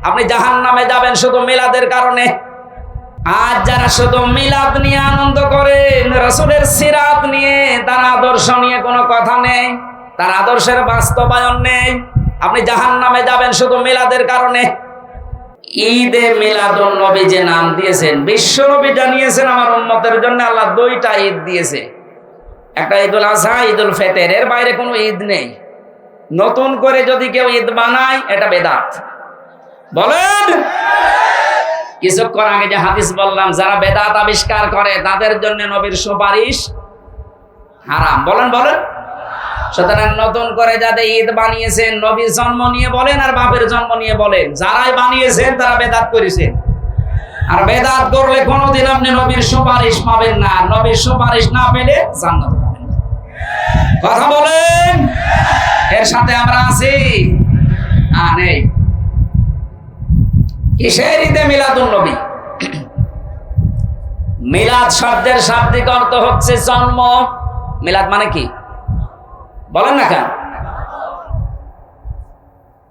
আপনি জাহান্নামে যাবেন শুধু মিলাদের কারণে। আজ যারা শুধু মিলাদ নিয়ে আনন্দ করেন, রাসূলের সিরাত নিয়ে, তার আদর্শ নিয়ে কোনো কথা নেই, তার আদর্শের বাস্তবায়ন নেই, আপনি জাহান্নামে যাবেন শুধু মিলাদের কারণে। ঈদে মিলাদুন নবী যে নাম দিয়েছেন, বিশ্ব নবী জানিয়েছেন আমার উম্মতের জন্য আল্লাহ দুইটা ঈদ দিয়েছে, একটা ঈদুল আজহা, ঈদুল ফিতর, এর বাইরে কোনো ঈদ নেই। নতুন করে যদি কেউ ঈদ বানায় এটা বেদাত। বলেন, কিছুক্ষণ আগে যে হাদিস বললাম, যারা বেদাত আবিষ্কার করে তাদের জন্য নবীর সুপারিশ হারাম। বলেন বলেন। সুতরাং নতুন করে যাদের ঈদ বানিয়েছেন, নবীর জন্ম নিয়ে বলেন আর বাপের জন্ম নিয়ে বলেন, যারাই বানিয়েছেন তারা বেদাত করেছেন। আর বেদাত করলে কোনোদিন আপনি নবীর সুপারিশ পাবেন না, আর নবীর সুপারিশ না পেলে জান্নাত পাবেন না। কথা বলেন, এর সাথে আমরা আছি না নেই? কিসের ঈদে মিলাদুন নবী? মিলাদ শব্দের শাব্দিক অর্থ হচ্ছে জন্ম। মিলাদ মানে কি বলেন না কেন?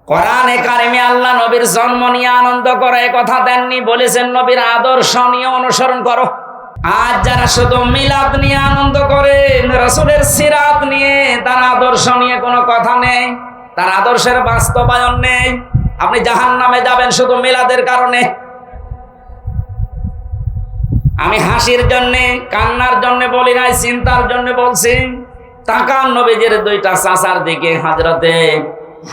কোরআনে কারিমে আল্লাহ নবীর জন্ম নিয়ে আনন্দ করে কথা দেননি, বলেছেন নবীর আদর্শ নিয়ে অনুসরণ করো। আজ যারা শুধু মিলাদ নিয়ে আনন্দ করে, রাসূলের সিরাত নিয়ে, তার আদর্শ নিয়ে কোনো কথা নেই, তার আদর্শের বাস্তবায়ন নেই, আপনি জাহান্নামে যাবেন শুধু মিলাদের কারণে। আমি হাসির জন্যে, কান্নার জন্য বলি নাই, চিন্তার জন্য বলছি। তাকান নবীজির দুইটা চাচার দিকে, হযরতে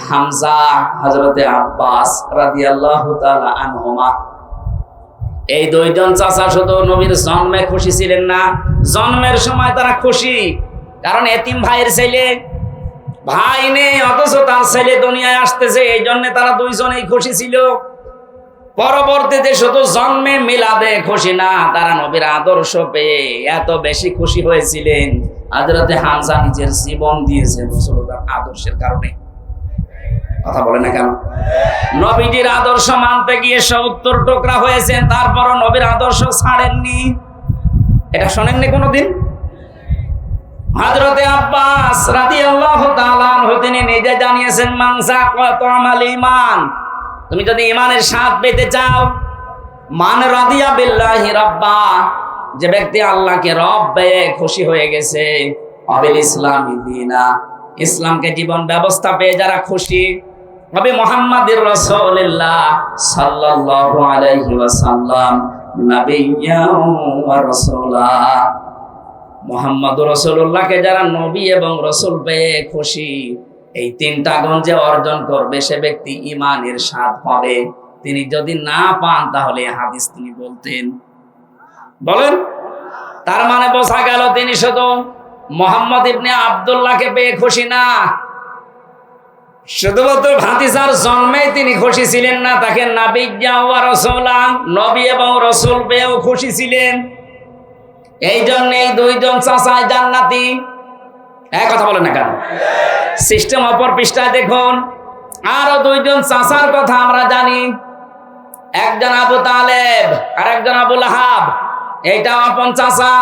হামজা, হযরতে আব্বাস রাদিয়াল্লাহু তাআলা আনহুমা। এই দুইজন চাচা শুধু নবীর জন্মে খুশি ছিলেন না, জন্মের সময় তারা খুশি, কারণ এতিম ভাইয়ের ছেলে, ভাই নেই অথচ তার ছেলে দুনিয়ায় আসতেছে, এই জন্য তারা দুইজনেই খুশি ছিল। পরবর্তীতে শুধু জন্মে মিলাদে খুশি না, তারা নবীর আদর্শ পেয়ে এত বেশি খুশি হয়েছিলেন, হযরতে হামজা নিজের জীবন দিয়েছেন রাসূলুল্লাহর আদর্শের কারণে। কথা বলে না কেন? নবীজির আদর্শ মানতে গিয়ে ৭০ টুকরা হয়েছেন, তারপরও নবীর আদর্শ ছাড়েননি। এটা শোনেননি কোনোদিন? হযরতে আব্বাস রাদিয়াল্লাহু তাআলা আনহু তিনি নিজে জানিয়েছেন, মান যাকা তামাল ঈমান, তুমি যদি ঈমানের স্বাদ পেতে চাও, মান রাদিয়া বিল্লাহি রাব্বা, যে ব্যক্তি আল্লাহকে রব পেয়ে খুশি হয়ে গেছে, আবিল ইসলামি দিনা, ইসলামকে জীবন ব্যবস্থা পেয়ে যারা খুশি, নবী মুহাম্মদুর রাসূলুল্লাহ সাল্লাল্লাহু আলাইহি ওয়াসাল্লাম নবিয়্যা ওয়া রাসূলা, মুহাম্মদুর রাসূলুল্লাহকে যারা নবী এবং রাসূল পেয়ে খুশি, এই তিনটা গুণ যে অর্জন করবে সে ব্যক্তি ঈমানের স্বাদ পাবে। তিনি যদি না পান তাহলে হাদিস তিনি বলতেন। বলেন, তার মানে বোঝা গেল তিনি শুধু মুহাম্মদ ইবনে আব্দুল্লাহকে পেয়ে খুশি না, শুধুমাত্র ভাতিজার জন্মেই তিনি খুশি ছিলেন না, তাকে নাবিয়্যা ওয়া রাসূলা, নবী এবং রাসূল পেয়েও খুশি ছিলেন। এই জন্য এই দুইজন চাচা জান্নাতি। এক কথা বলেন না কেন? সিস্টেম অপর পৃষ্ঠায় দেখুন, আরো দুইজন চাচার কথা আমরা জানি, একজন আবু তালেব আর একজন আবু লাহাব, এইটা আপন চাচা।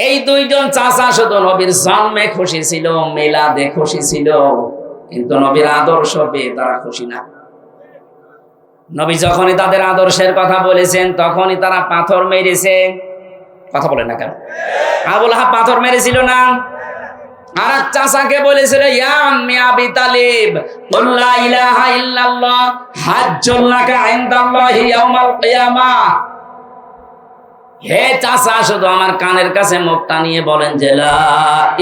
এই দুইজন চাচা শুধু নবীর জন্মে খুশি ছিল, মিলাদে খুশি ছিল, কিন্তু নবীর আদর্শ পেয়ে তারা খুশি না। নবী যখনই তাদের আদর্শের কথা বলেছেন তখনই তারা পাথর মেরেছে। কথা বলেন না কেন? আবু লাহাব পাথর মেরেছিল না? আর এক চাচাকে বলেছিল, ইয়া আম্মি আবি তালিব, কুল লা ইলাহা ইল্লাল্লাহ হাজ্জুল লাকা ইনদাল্লাহি ইয়াউমাল কিয়ামাহ। হে চাচা, শুধু আমার কানের কাছে মুখটা নিয়ে বলেন যে লা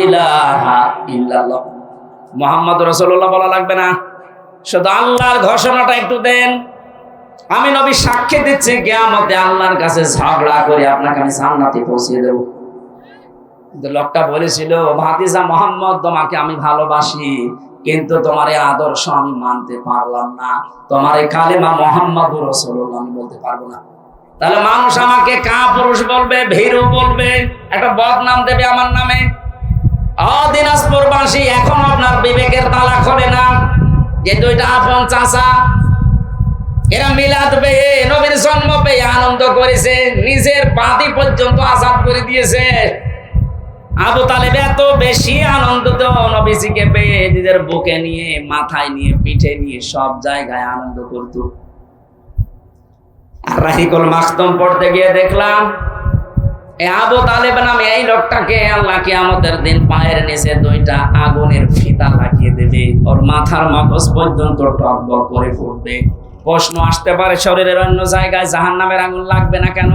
ইলাহা ইল্লাল্লাহ, মুহাম্মদুর রাসূলুল্লাহ বলা লাগবে না, শুধু আল্লাহর ঘোষণাটা একটু দেন। আমি নবী সাক্ষী দিচ্ছি, কিয়ামতে আল্লাহর কাছে ঝগড়া করে আপনাকে আমি জান্নাতে পৌঁছে দেব। লোকটা বলেছিল, ভাতিজা মুহাম্মদ, তোমাকে আমি ভালোবাসি, কিন্তু তোমার এই আদর্শ আমি মানতে পারলাম না, তোমার এই কালেমা মুহাম্মদুর রাসূলুল্লাহ আমি বলতে পারবো না। তাহলে মানুষ আমাকে কাপুরুষ বলবে, ভীরু বলবে, একটা বদনাম দেবে আমার নামে। দিনাজপুরবাসী, এখন আপনার বিবেকের তালা খোলে না যে দুইটা আপন চাচা, এরা মিলাদ পেয়ে, নবীর জন্ম পেয়ে আনন্দ করেছে, নিজের বাদি পর্যন্ত আজাদ করে দিয়েছে। আবু তালেব এত বেশি আনন্দিত নবীজিকে পেয়ে, নিজের বুকে নিয়ে, মাথায় নিয়ে, পিঠে নিয়ে, সব জায়গায় আনন্দ করত। রাহিকুল মাখতুম পড়তে গিয়ে দেখলাম এই আবু তালেব নামে এই লোকটাকে আল্লাহ কিয়ামতের দিন পায়ের নিচে দুইটা আগুনের ফিতা লাগিয়ে দেবে, ওর মাথার মগজ পর্যন্ত টকবক করে ফুটবে। প্রশ্ন আসতে পারে, শরীরের অন্য জায়গায় জাহান্নামের আগুন লাগবে না কেন?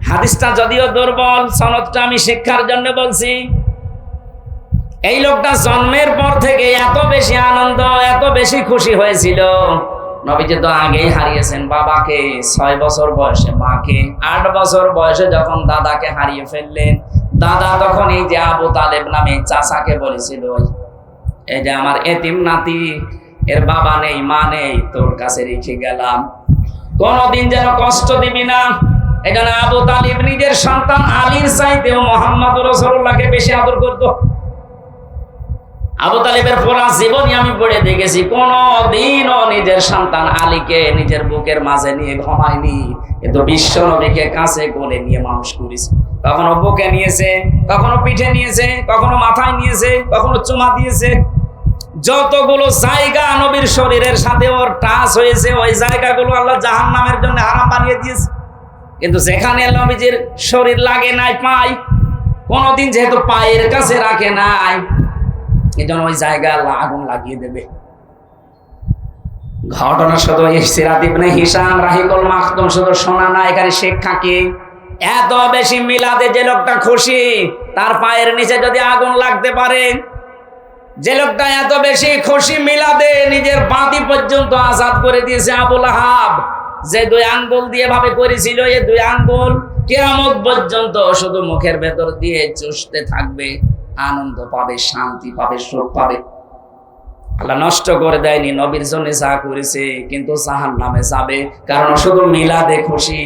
হাদিসটা যদিও দুর্বল, সনদটা আমি শিক্ষার জন্য বলছি। এই লোকটা জন্মের পর থেকে এত বেশি আনন্দ, এত বেশি খুশি হয়েছিল। নবীজি তো আগেই হারিয়েছেন বাবাকে, 6 বছর বয়সে মাকে, 8 বছর বয়সে যখন দাদাকে হারিয়ে ফেললেন, দাদা তখন এই যে আবু তালেব নামে চাচাকে বলেছিল, এই যে আমার এতিম নাতি, এর বাবা নেই মা নেই, তোর কাছে রেখে গেলাম, কোনদিন যেন কষ্ট দিবি না। এটা না, আবু তালিব নিজের সন্তান আলীর চাইতেও মুহাম্মদ রাসূলুল্লাহকে বেশি আদর করত। আবু তালিবের পুরা জীবনই আমি পড়ে দেখেছি, কোনদিনও নিজের সন্তান আলীকে নিজের বুকের মাঝে নিয়ে ঘুমায়নি, কিন্তু বিশ্ব নবীকে কাছে কোলে নিয়ে মানুষ করেছে। কখনো বুকে নিয়েছে, কখনো পিঠে নিয়েছে, কখনো মাথায় নিয়েছে, কখনো চুমা দিয়েছে। যতগুলো জায়গা নবীর শরীরের সাথে ওর টাচ হয়েছে, ওই জায়গাগুলো আল্লাহ জাহান্নামের জন্য হারাম বানিয়ে দিয়েছে। কিন্তু যেখানে নবীজির শরীর লাগে নাই, পায় কোনদিন যেহেতু পায়ের কাছে রাখে নাই, এজন্য ওই জায়গা আল্লাহ আগুন লাগিয়ে দেবে। ঘটনা শুধু সিরাত ইবনে হিশাম রাহিকুল মাখতুম শুধু শোনা না, এখানে শিক্ষা কি? এত বেশি মিলাদে যে লোকটা খুশি, তার পায়ের নিচে যদি আগুন লাগতে পারে, যে লোকটা এত বেশি খুশি মিলাদে নিজের বাতি পর্যন্ত আজাদ করে দিয়েছে আবু লাহাব, যে 2 আঙ্গুল দিয়ে ভাবে করেছিল, এই 2 আঙ্গুল কিয়ামত পর্যন্ত শুধু মুখের ভেতর দিয়ে চুষতে থাকবে, আনন্দ পাবে, শান্তি পাবে, সুখ পাবে। আল্লাহ নষ্ট করে দেয়নি, নবীর জন্য যা করেছে, কিন্তু জাহান্নামে যাবে, কারণ শুধু মিলাদে খুশি,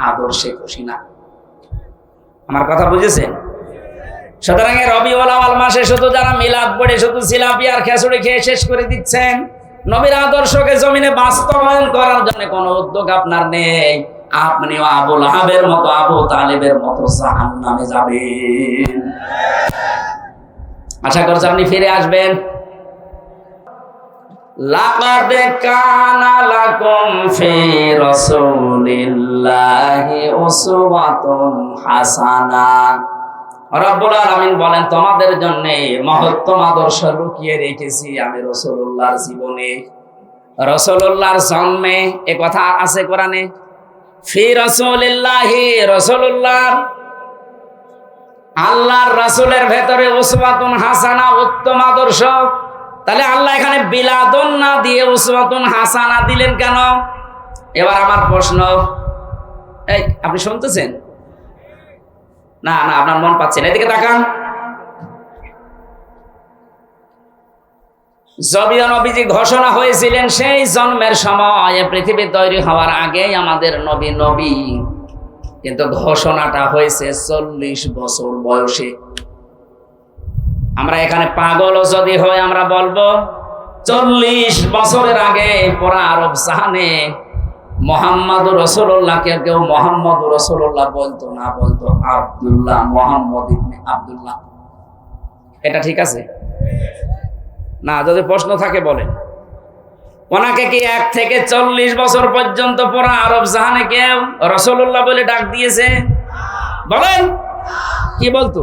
আদর্শে খুশি না। আমার কথা বুঝেছেন? সুতরাং রবিউল আউয়াল মাসে শুধু যারা মিলাদ পড়ে শুধু জিলাপি আর খেচুড়ি খেয়ে শেষ করে দিচ্ছেন, নবীর আদর্শকে জমিনে বাস্তবায়ন করার জন্য কোনো উদ্যোগ আপনার নেই, আপনিও আবু লাহাবের মতো, আবু তালেবের মতো জাহান্নামে যাবেন। আশা করছি আপনি ফিরে আসবেন। লাকাদ কানা লাকুম ফি রাসূলিল্লাহি উসওয়াতুন হাসানা। রব্বুল আলামিন বলেন, তোমাদের জন্য মহত্তম আদর্শ লুকিয়ে রেখেছি আমি রাসূলুল্লাহর জীবনে, রাসূলুল্লাহর জন্মে। এ কথা আছে কোরআনে, ফি রাসূলিল্লাহি, রাসূলুল্লাহ আল্লাহর রাসূলের ভেতরে উসওয়াতুন হাসানা, উত্তম আদর্শ। তাহলে আল্লাহ এখানে বিলাদন না দিয়ে উসওয়াতুন হাসানা দিলেন কেন? এবার আমার প্রশ্ন, এই আপনি শুনতেছেন না? না, আপনার মন পাচ্ছেন, এদিকে তাকান। যদিও নবীজি ঘোষণা হয়েছিলেন সেই জন্মের সময়, পৃথিবী তৈরি হওয়ার আগেই আমাদের নবী, কিন্তু ঘোষণাটা হয়েছে 40 বছর বয়সে। আমরা এখানে পাগল যদি হয়, আমরা বলবো 40 বছরের আগে পুরা আরব জাহানে মুহাম্মাদুর রাসূলুল্লাহকে কেউ মুহাম্মাদুর রাসূলুল্লাহ বলতো না, বলতো আব্দুল্লাহ, মুহাম্মদ ইবনে আব্দুল্লাহ। এটা ঠিক আছে না? যদি প্রশ্ন থাকে বলেন। ওনাকে কি 1 থেকে 40 বছর পর্যন্ত পুরা আরব জাহানে কেউ রাসূলুল্লাহ বলে ডাক দিয়েছে? বলেন, কি বলতো?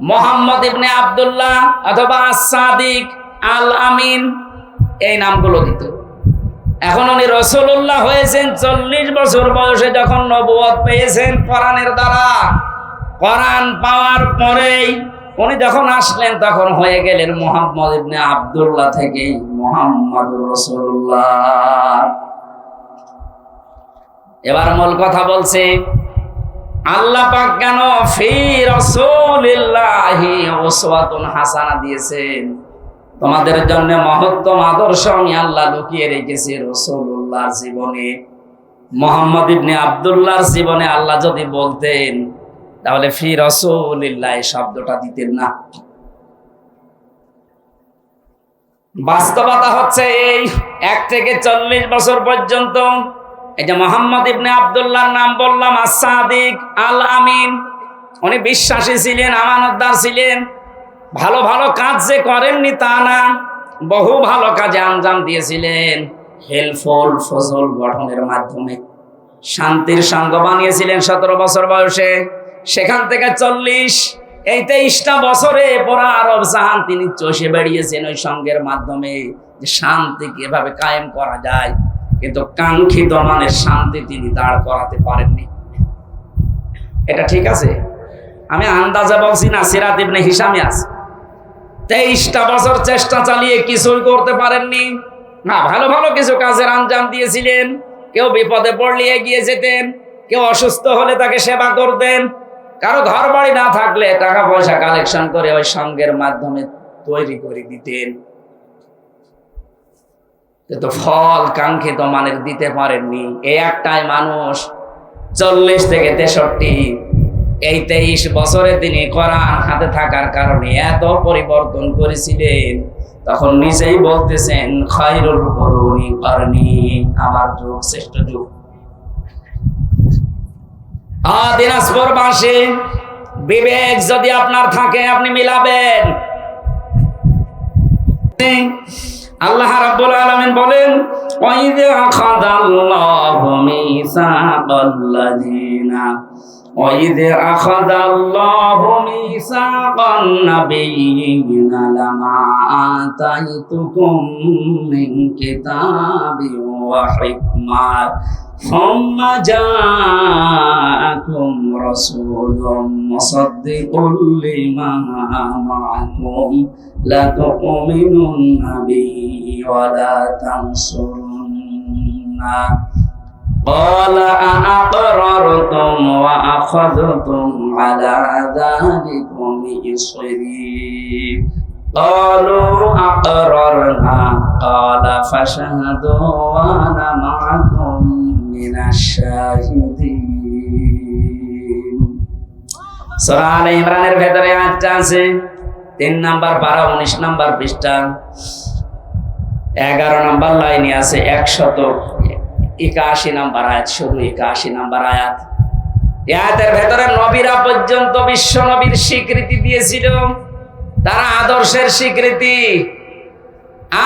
মুহাম্মদ ইবনে আব্দুল্লাহ অথবা আস-সাদিক, আল আমিন, এই নামগুলো দিত। এখন উনি রাসূলুল্লাহ হয়েছেন 40 বছর বয়সে, যখন নবুয়ত পেয়েছেন কোরআনের দ্বারা। কোরআন পাওয়ার পরেই উনি যখন আসলেন, তখন হয়ে গেলেন মুহাম্মদ ইবনে আব্দুল্লাহ থেকে মুহাম্মাদুর রাসূলুল্লাহ। এবার মূল কথা বলছে, আল্লাহ পাক কেন ফি রাসূলিল্লাহি উসওয়াতুন হাসানা দিয়েছেন? তোমাদের জন্য মহত্তম আদর্শ আমি আল্লাহ লুকিয়ে রেখেছি রাসূলুল্লাহর জীবনে। মুহাম্মদ ইবনে আব্দুল্লাহর জীবনে আল্লাহ যদি বলতেন, তাহলে ফি রাসূলিল্লাহ শব্দটা দিতেন না। বাস্তবতা হচ্ছে এই, 1 থেকে 40 বছর পর্যন্ত এই যে মুহাম্মদ ইবনে আব্দুল্লাহর নাম বললাম, আস-সাদিক, আল আমিন, উনি বিশ্বাসী ছিলেন, আমানতদার ছিলেন। ভালো ভালো কাজ যে করেননি তা না, বহু ভালো কাজে আঞ্জাম দিয়েছিলেন। হেলফুল ফজল গঠনের মাধ্যমে। শান্তির সঙ্গ বানিয়েছিলেন 17 বছর বয়সে, সেখান থেকে 40 এই 23টা বছরে পুরা আরব জাহান তিনি চষে বেরিয়েছেন ওই সঙ্গের মাধ্যমে, যে শান্তি কিভাবে কায়েম করা যায়। কিন্তু কাঙ্ক্ষিত মানের শান্তি তিনি দাঁড় করাতে পারেননি। এটা ঠিক আছে, আমি আন্দাজে বলছি না, সিরাত ইবনে হিশামে আছে। 23টা বছর চেষ্টা চালিয়ে কিছুই করতে পারেননি। না, ভালো ভালো কিছু কাজের আঞ্জাম দিয়েছিলেন। কেউ বিপদে পড়লে এগিয়ে যেতেন, কেউ অসুস্থ হলে তাকে সেবা করতেন, কারো ঘর বাড়ি না থাকলে টাকা পয়সা কালেকশন করে ওই সঙ্গের মাধ্যমে তৈরি করে দিতেন। কিন্তু ফল কাঙ্ক্ষিত মানের দিতে পারেননি। এই একটাই মানুষ 40 থেকে 63 এই 23 বছরে তিনি কোরআন হাতে থাকার কারণে এত পরিবর্তন করেছিলেন। তখন নিজেই বলতেছেন, খায়রুল কুরুনি কারনি, আমার যুগ শ্রেষ্ঠ যুগ। দিনাজপুরবাসী, বিবেক যদি আপনার থাকে আপনি মিলাবেন। আল্লাহ রাব্বুল আলামিন বলেন, ওয়াইযা আখাযাল্লাহু মিসাকাল্লাযীনা وَإِذْ أَخَذَ اللَّهُ مِيثَاقَ النَّبِيِّينَ لَمَا آتَيْتُكُم مِّن كِتَابٍ وَحِكْمَةٍ ثُمَّ جَاءَكُمْ رَسُولٌ مُصَدِّقٌ لِّمَا مَعَكُمْ لَتُؤْمِنُنَّ بِهِ وَلَتَنصُرُنَّهُ قال أأقررتم وأخذتم على ذلكم إصري قالوا أقررنا قال فاشهدوا وأنا معكم من الشاهدين সূরা আলে ইমরানের ভেতরে আয়াতটা আছে 3 নাম্বার পারা 19 নাম্বার পৃষ্ঠা 11 নাম্বার লাইনে আছে 181 নাম্বার আয়াত, শুধু 81 নাম্বার আয়াত। আয়াতের ভেতরে নবীরা পর্যন্ত বিশ্ব নবীর স্বীকৃতি দিয়েছিল, তারা আদর্শের স্বীকৃতি।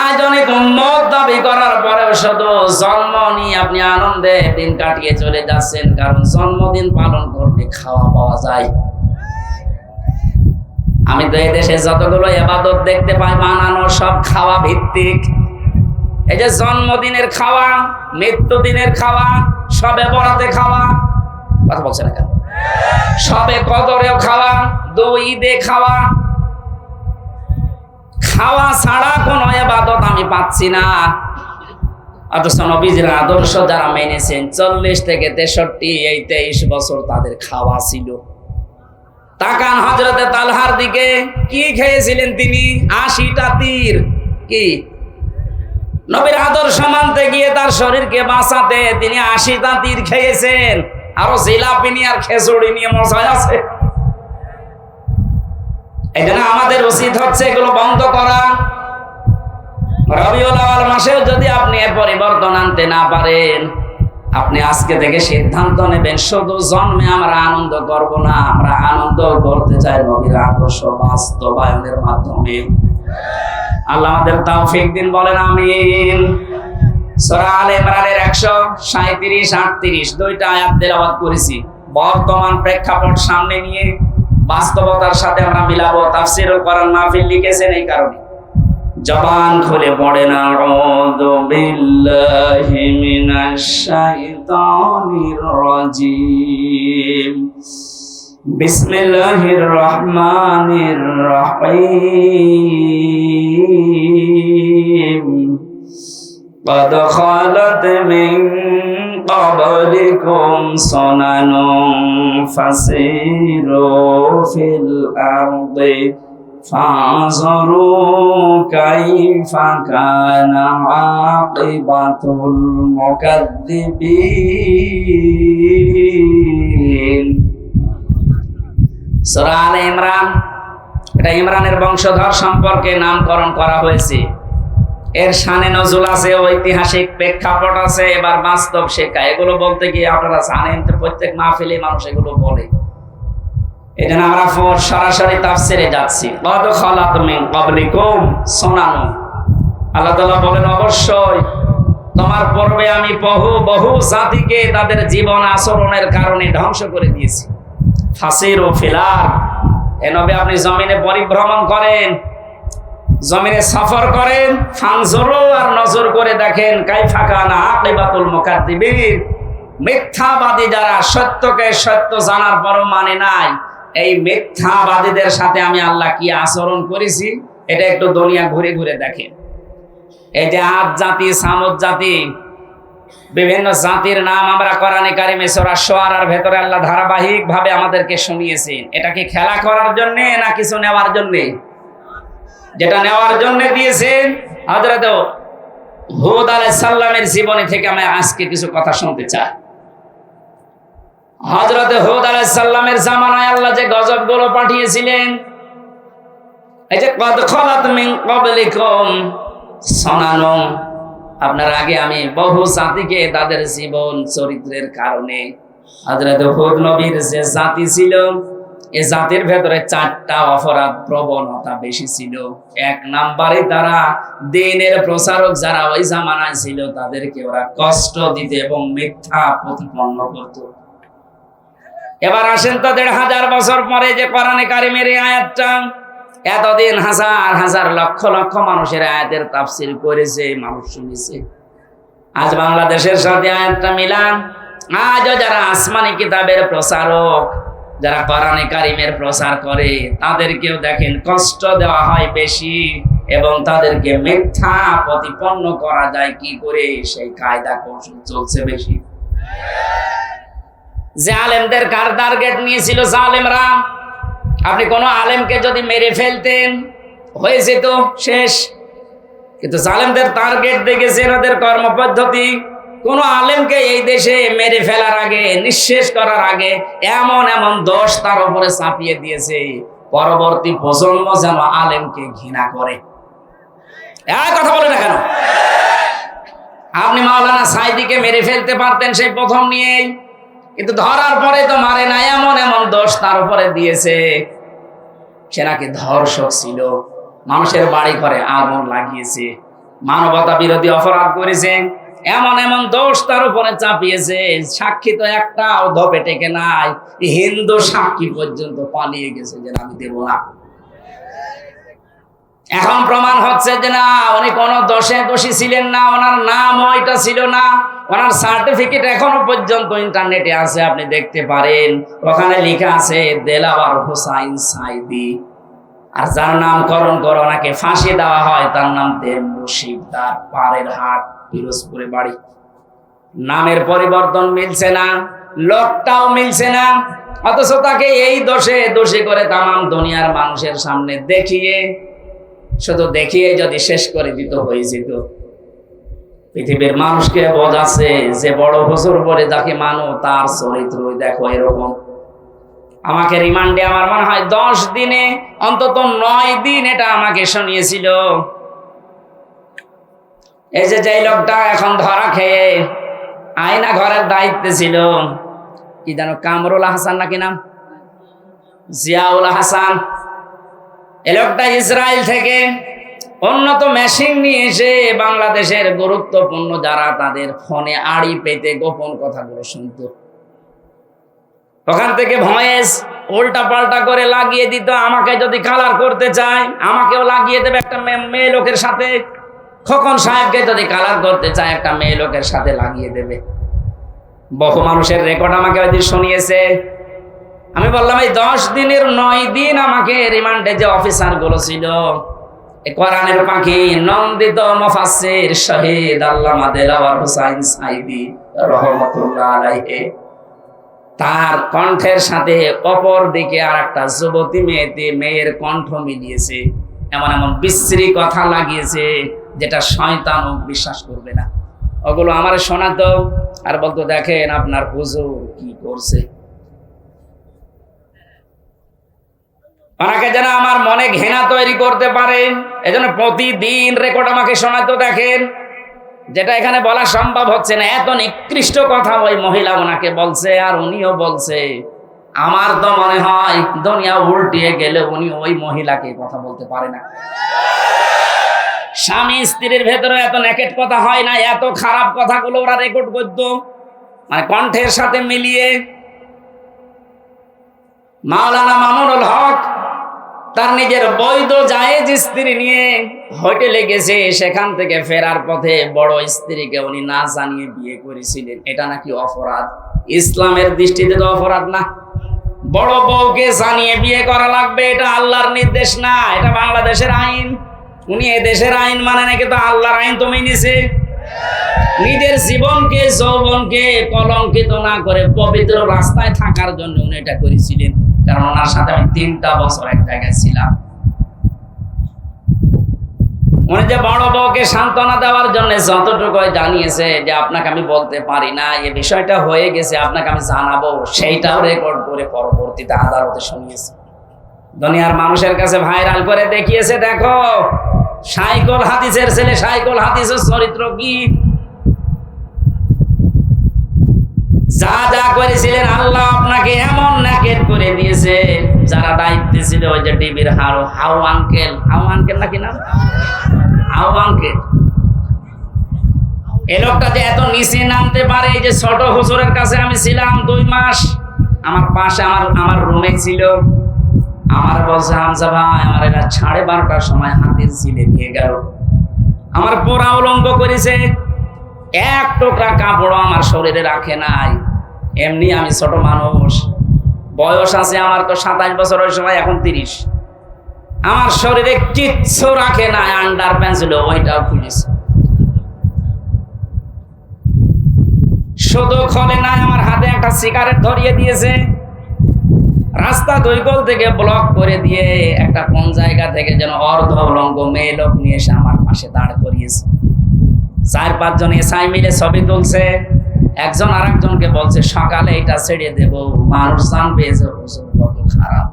আজ অনেক উম্মত দাবি করার পরেও শুধু জন্ম নিয়ে আপনি আনন্দে দিন কাটিয়ে চলে যাচ্ছেন, কারণ জন্মদিন পালন করলে খাওয়া পাওয়া যায়। আমি তো এই দেশে যতগুলো ইবাদত দেখতে পাই বানানো সব খাওয়া ভিত্তিক। এই যে জন্মদিনের খাওয়া, মৃত্যুদিনের খাওয়া, সবে বরাতে খাওয়া, কথা বলছে না কেন? সবে কদরেও খাওয়া, 2 ঈদে খাওয়া। খাওয়া ছাড়া কোনো ইবাদত আমি পাচ্ছি না। অথচ নবীজির আদর্শ যারা মেনেছেন 40 থেকে 63 এই 23 বছর তাদের খাওয়া ছিল। তাকান হযরতে তালহার দিকে, কি খেয়েছিলেন তিনি? 80টা তীর। কি নবীর আদর্শ মানতে গিয়ে তার শরীরকে বাঁচাতে তিনি 80টা তীর খেয়েছেন। আরো জিলাপি নিয়ে আর খেজুরি নিয়ে মজায় আছে। এই জন্য আমাদের উচিত হচ্ছে এগুলো বন্ধ করা। রবিউল আউয়াল মাসেও যদি আপনি এর পরিবর্তন আনতে না পারেন, আপনি আজকে থেকে সিদ্ধান্ত নেবেন শুধু জন্মে আমরা আনন্দ করব না, আমরা আনন্দ করতে চাই নবীর আদর্শ বাস্তবায়নের মাধ্যমে। আল্লাহ আমাদের তৌফিক দিন, বলেন আমিন। সূরা আলে ইমরানের 137 38 দুইটা আয়াত তেলাওয়াত করেছি। বর্তমান প্রেক্ষাপট সামনে নিয়ে বাস্তবতার সাথে আমরা মিলাবো। তাফসীরুল কোরআন মাহফিল লিখেছেন এই কারণে। জবান খুলে পড়েন আউযু বিল্লাহি মিনাশ শাইতানির রাজিম। বিসমিল্লাহির রহমানির রহিম। قد خلت من قبلكم سنن فسيروا في الأرض فانظروا كيف كان عاقبة المكذبين। সূরা আলে ইমরান, এটা ইমরানের বংশধর সম্পর্কে নামকরণ করা হয়েছে। এর শানে নজুল আছে, ঐতিহাসিক প্রেক্ষাপট আছে, এবার বাস্তব শেখা। এগুলো বলতে গিয়ে আপনারা জানেন তো প্রত্যেক মাহফিলে মানুষ এগুলো বলে। এই জন্য আমরা সরাসরি তাফসিরে যাচ্ছি। কদ খালাত মিন ক্বাবলিকুম সুনান। আল্লাহ তাআলা বলেন অবশ্যই তোমার পূর্বে আমি বহু বহু জাতিকে তাদের জীবন আচরণের কারণে ধ্বংস করে দিয়েছি। ফাসির ও ফিলার, এ নবী আপনি জমিনে পরিভ্রমণ করেন, জমিনে সফর করেন, ফানজুরু আর নজর করে দেখেন কাইফা কানা আকিবাতুল মুকাদ্দিবিন। মিথ্যাবাদী যারা সত্যকে সত্য জানার পরও মানে নাই, এই মিথ্যাবাদীদের সাথে আমি আল্লাহ কি আচরণ করেছি এটা একটু দুনিয়া ঘুরে ঘুরে দেখেন। এই যে আদ জাতি, সামুদ জাতি, বিভিন্ন জাতির নাম আমরা কোরআনে কারিমে সূরা শুআরার ভেতরে আল্লাহ ধারাবাহিক ভাবে আমাদেরকে শুনিয়েছেন। এটা কি খেলা করার জন্য না কিছু নেওয়ার জন্য? যেটা নেওয়ার জন্য দিয়েছেন হযরত হুদ আলাইহিস সালামের জীবনী থেকে আমি আজকে কিছু কথা শুনতে চাই। হযরত হুদ আলাইহিস সালামের জামানায় আল্লাহ যে গজবগুলো পাঠিয়েছিলেন, এই যে কদ খালাত মিন ক্বাবলিকুম সানানুম, আপনার আগে আমি বহু জাতিকে তাদের জীবন চরিত্রের কারণে, হযরত হুদ নবীর যে জাতি ছিল এই জাতির ভেতরে 4টা অপরাধ প্রবণতা বেশি ছিল। 1 নম্বরে তারা দ্বীনের প্রচারক যারা ওই জামানায় ছিল তাদেরকে ওরা কষ্ট দিতে এবং মিথ্যা প্রতিপন্ন করত। এবার আসেন তো 1500 বছর পরে যে কোরআনে কারিমের এই আয়াতটা, এতদিন হাজার হাজার লক্ষ লক্ষ মানুষের আয়াতের তাফসীর করেছে, মানুষ শুনেছে। আজ বাংলাদেশের সাথে আয়াতটা মিলান, আজও যারা আসমানি কিতাবের প্রচারক, যারা কোরআনে কারিমের প্রচার করে তাদেরকেও দেখেন কষ্ট দেওয়া হয় বেশি এবং তাদেরকে মিথ্যা প্রতিপন্ন করা যায় কি করে সেই কায়দা কৌশল চলছে বেশি। জালেমদের কার টার্গেট নিয়েছিল? জালেমরা। আপনি কোন আলেমকে যদি মেরে ফেলতেন হয়ে যেত শেষ, কিন্তু জালেমদের টার্গেট দেখেছেন ওদের কর্মপদ্ধতি। কোন আলেমকে এই দেশে মেরে ফেলার আগে, নিঃশেষ করার আগে এমন এমন দোষ তার উপরে চাপিয়ে দিয়েছে পরবর্তী প্রজন্ম যেন আলেমকে ঘৃণা করে। কথা বলে না কেন? আপনি মাওলানা সাইদিকে মেরে ফেলতে পারতেন সেই প্রথম নিয়েই, কিন্তু ধরার পরে তো মারে না, এমন এমন দোষ তার উপরে দিয়েছে। সে নাকি ধর্ষক ছিল, মানুষের বাড়ি ঘরে আগুন লাগিয়েছে, মানবতা বিরোধী অপরাধ করেছে, এমন এমন দোষ তার উপরে চাপিয়েছে। সাক্ষী তো একটাও ধপে টেকে নাই, হিন্দু সাক্ষী পর্যন্ত পালিয়ে গেছে যে আমি দেব না। এখন প্রমাণ হচ্ছে যে না, উনি কোনো দোষে দোষী ছিলেন না, ওনার নাম ওইটা ছিল না। ওনার সার্টিফিকেট এখনো পর্যন্ত ইন্টারনেটে আছে, আপনি দেখতে পারেন। ওখানে লেখা আছে দেলাওয়ার হোসাইন সাইদি। আর যার নামকরণ করে ওনাকে ফাঁসি দেওয়া হয় তার নাম দেমরু শিকদার, পাড়ের হাট, পিরোজপুরে বাড়ি। নামের পরিবর্তন মিলছে না, লোকটাও মিলছে না, অথচ তাকে এই দোষে দোষী করে তামাম দুনিয়ার মানুষের সামনে দেখিয়ে, শুধু দেখিয়ে যদি শেষ করে দিত হয়ে যেত। পৃথিবীর মানুষকে বোঝাচ্ছে যে বড় হুজুর বলে যাকে মানো তার চরিত্র দেখো এরকম। আমাকে রিমান্ডে আমার মনে হয় 10 দিনে অন্তত 9 দিন এটা আমাকে শুনিয়েছিল। এই যে লোকটা এখন ধরা খেয়ে আয়না ঘরের দায়িত্বে ছিল, কি জানো কামরুল হাসান নাকি নাম, জিয়াউল হাসান। এই লোকটা ইসরায়েল থেকে উন্নত মেশিন নিয়ে এসে বাংলাদেশের গুরুত্বপূর্ণ যারা তাদের ফোনে আড়ি পেতে গোপন কথাগুলো শুনত, ওখান থেকে ভয়েস উল্টা পাল্টা করে লাগিয়ে দিত। আমাকে যদি কালার করতে চায় আমাকেও লাগিয়ে দেবে একটা মেয়ে লোকের সাথে, খোকন সাহেবকে যদি কালার করতে চায় একটা মেয়ে লোকের সাথে লাগিয়ে দেবে। বহু মানুষের রেকর্ড আমাকে ওই দিন শুনিয়েছে। আমি বললাম এই 10 দিনের 9 দিন আমাকে রিমান্ডে যে অফিসার গুলো ছিল, কোরআনের পাখি নন্দিত মুফাসসির শহীদ আল্লামা দেলাওয়ার হোসাইন সাইদি রাহমাতুল্লাহ আলাইহি, তার কণ্ঠের সাথে অপর দিকে আর একটা যুবতী মেয়ের কণ্ঠ মিলিয়েছে, এমন এমন বিশ্রী কথা লাগিয়েছে যেটা শয়তানও বিশ্বাস করবে না। ওগুলো আমার শোনাতো আর বলতো দেখেন আপনার হুজুর কি করছে। ওনাকে যেন আমার মনে ঘৃণা তৈরি করতে পারে, এজন্য প্রতিদিন রেকর্ড আমাকে শোনাতো। দেখেন যেটা এখানে বলা সম্ভব হচ্ছে না, এত নিকৃষ্ট কথা ওই মহিলা ওনাকে বলছে আর উনিও বলছে। আমার তো মনে হয় দুনিয়া উল্টিয়ে গেলে উনি ওই মহিলাকে কথা বলতে পারে না। স্বামী স্ত্রীর ভেতরে এত নেকেট কথা হয় না, এত খারাপ কথাগুলো ওরা রেকর্ড করতো, মানে কণ্ঠের সাথে মিলিয়ে। মাওলানা মামুনুল হক তার নিজের বৈধ জায়েজ স্ত্রী নিয়ে হোটেলে গেছে, সেখান থেকে ফেরার পথে বড় স্ত্রীকে উনি না জানিয়ে বিয়ে করেছিলেন। এটা নাকি অপরাধ? ইসলামের দৃষ্টিতে তো অপরাধ না। বড় বউকে জানিয়ে বিয়ে করা লাগবে, এটা আল্লাহর নির্দেশ না, এটা বাংলাদেশের আইন। উনি এ দেশের আইন মানে নাকি তো আল্লাহর আইন তুমি নিছে। নিজের জীবনকে যৌবনকে কলঙ্কিত না করে পবিত্র রাস্তায় থাকার জন্য উনি এটা করেছিলেন। কারণ ওনার সাথে আমি 3টা বছর এক জায়গায় ছিলাম। উনি যে বড় বউকে সান্ত্বনা দেওয়ার জন্য যতটুকু জানিয়েছে যে আপনাকে আমি বলতে পারি না, এই বিষয়টা হয়ে গেছে, আপনাকে আমি জানাবো, সেইটাও রেকর্ড করে পরবর্তীতে আদালতে শুনিয়েছে। দুনিয়ার মানুষের কাছে ভাইরাল করে দেখিয়েছে, দেখো সাইকুল হাদিসের ছেলে সাইকুল হাদিসের চরিত্র কি। যা যা করেছিলেন আল্লাহ আপনাকে এমন নাকেট করে দিয়েছে। যারা দায়িত্বে ছিল ওই যে টিভির হাউ আঙ্কেল নাকি নাম, হাউ আঙ্কেল, এই লোকটা যে এত নিচে নামতে পারে। এই যে ছোট হুজুরের কাছে আমি ছিলাম 2 মাস, আমার পাশে আমার রুমে ছিল। আমার বলছে, হামজা ভাই আমার এরা 12:30টার সময় হাতির ঝিলে নিয়ে গেল, আমার পোড়া উলঙ্গ করেছে, এক টুকরা কাপড় আমার শরীরে রাখে নাই। এমনি আমি ছোট মানুষ, বয়স আছে আমার তো 27 বছর, ওই সময় এখন 30। আমার শরীরে কিচ্ছু রাখে নাই, আন্ডার প্যান্ট ছিল ওইটাও খুলেছে। শুধু খোলে নাই, আমার হাতে একটা সিগারেট ধরিয়ে দিয়েছে। রাস্তা 2 গোল থেকে ব্লক করে দিয়ে একটা কোন জায়গা থেকে যেন অর্ধ উলঙ্গ মেয়ে লোক নিয়ে এসে আমার পাশে দাঁড় করিয়েছে। 4-5 জন এসআই মিলে ছবি তুলছে। একজন আরেকজনকে বলছে সকালে এটা ছেড়ে দেব, মানুষ জানবে যে হুজুর কত খারাপ।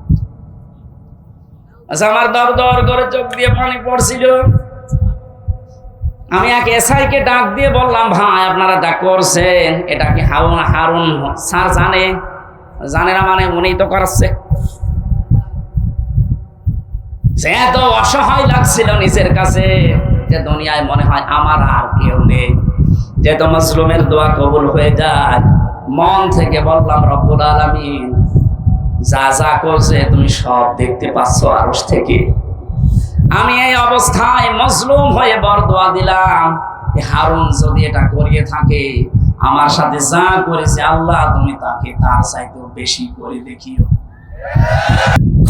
আচ্ছা, আমার দর দর করে চোখ দিয়ে পানি পড়ছিল। আমি এক এসআইকে ডাক দিয়ে বললাম, ভাই আপনারা যা করছেন এটা কি হারুন স্যার জানে না? মানে উনি তো করাচ্ছে। সে এত অসহায় লাগছিল নিজের কাছে যে দুনিয়ায় মনে হয় আমার আর কেউ নেই, যেহেতু মাজলুমের দোয়া কবুল হয়ে যায়। মন থেকে বললাম, রব্বুল আলামিন যা যা করছে তুমি সব দেখতে পাচ্ছ আরশ থেকে। আমি এই অবস্থায় মজলুম হয়ে বরদোয়া দিলাম, হারুন যদি এটা করিয়ে থাকে, আমার সাথে যা করেছে আল্লাহ তুমি তাকে তার চাইতেও বেশি করে দেখিও।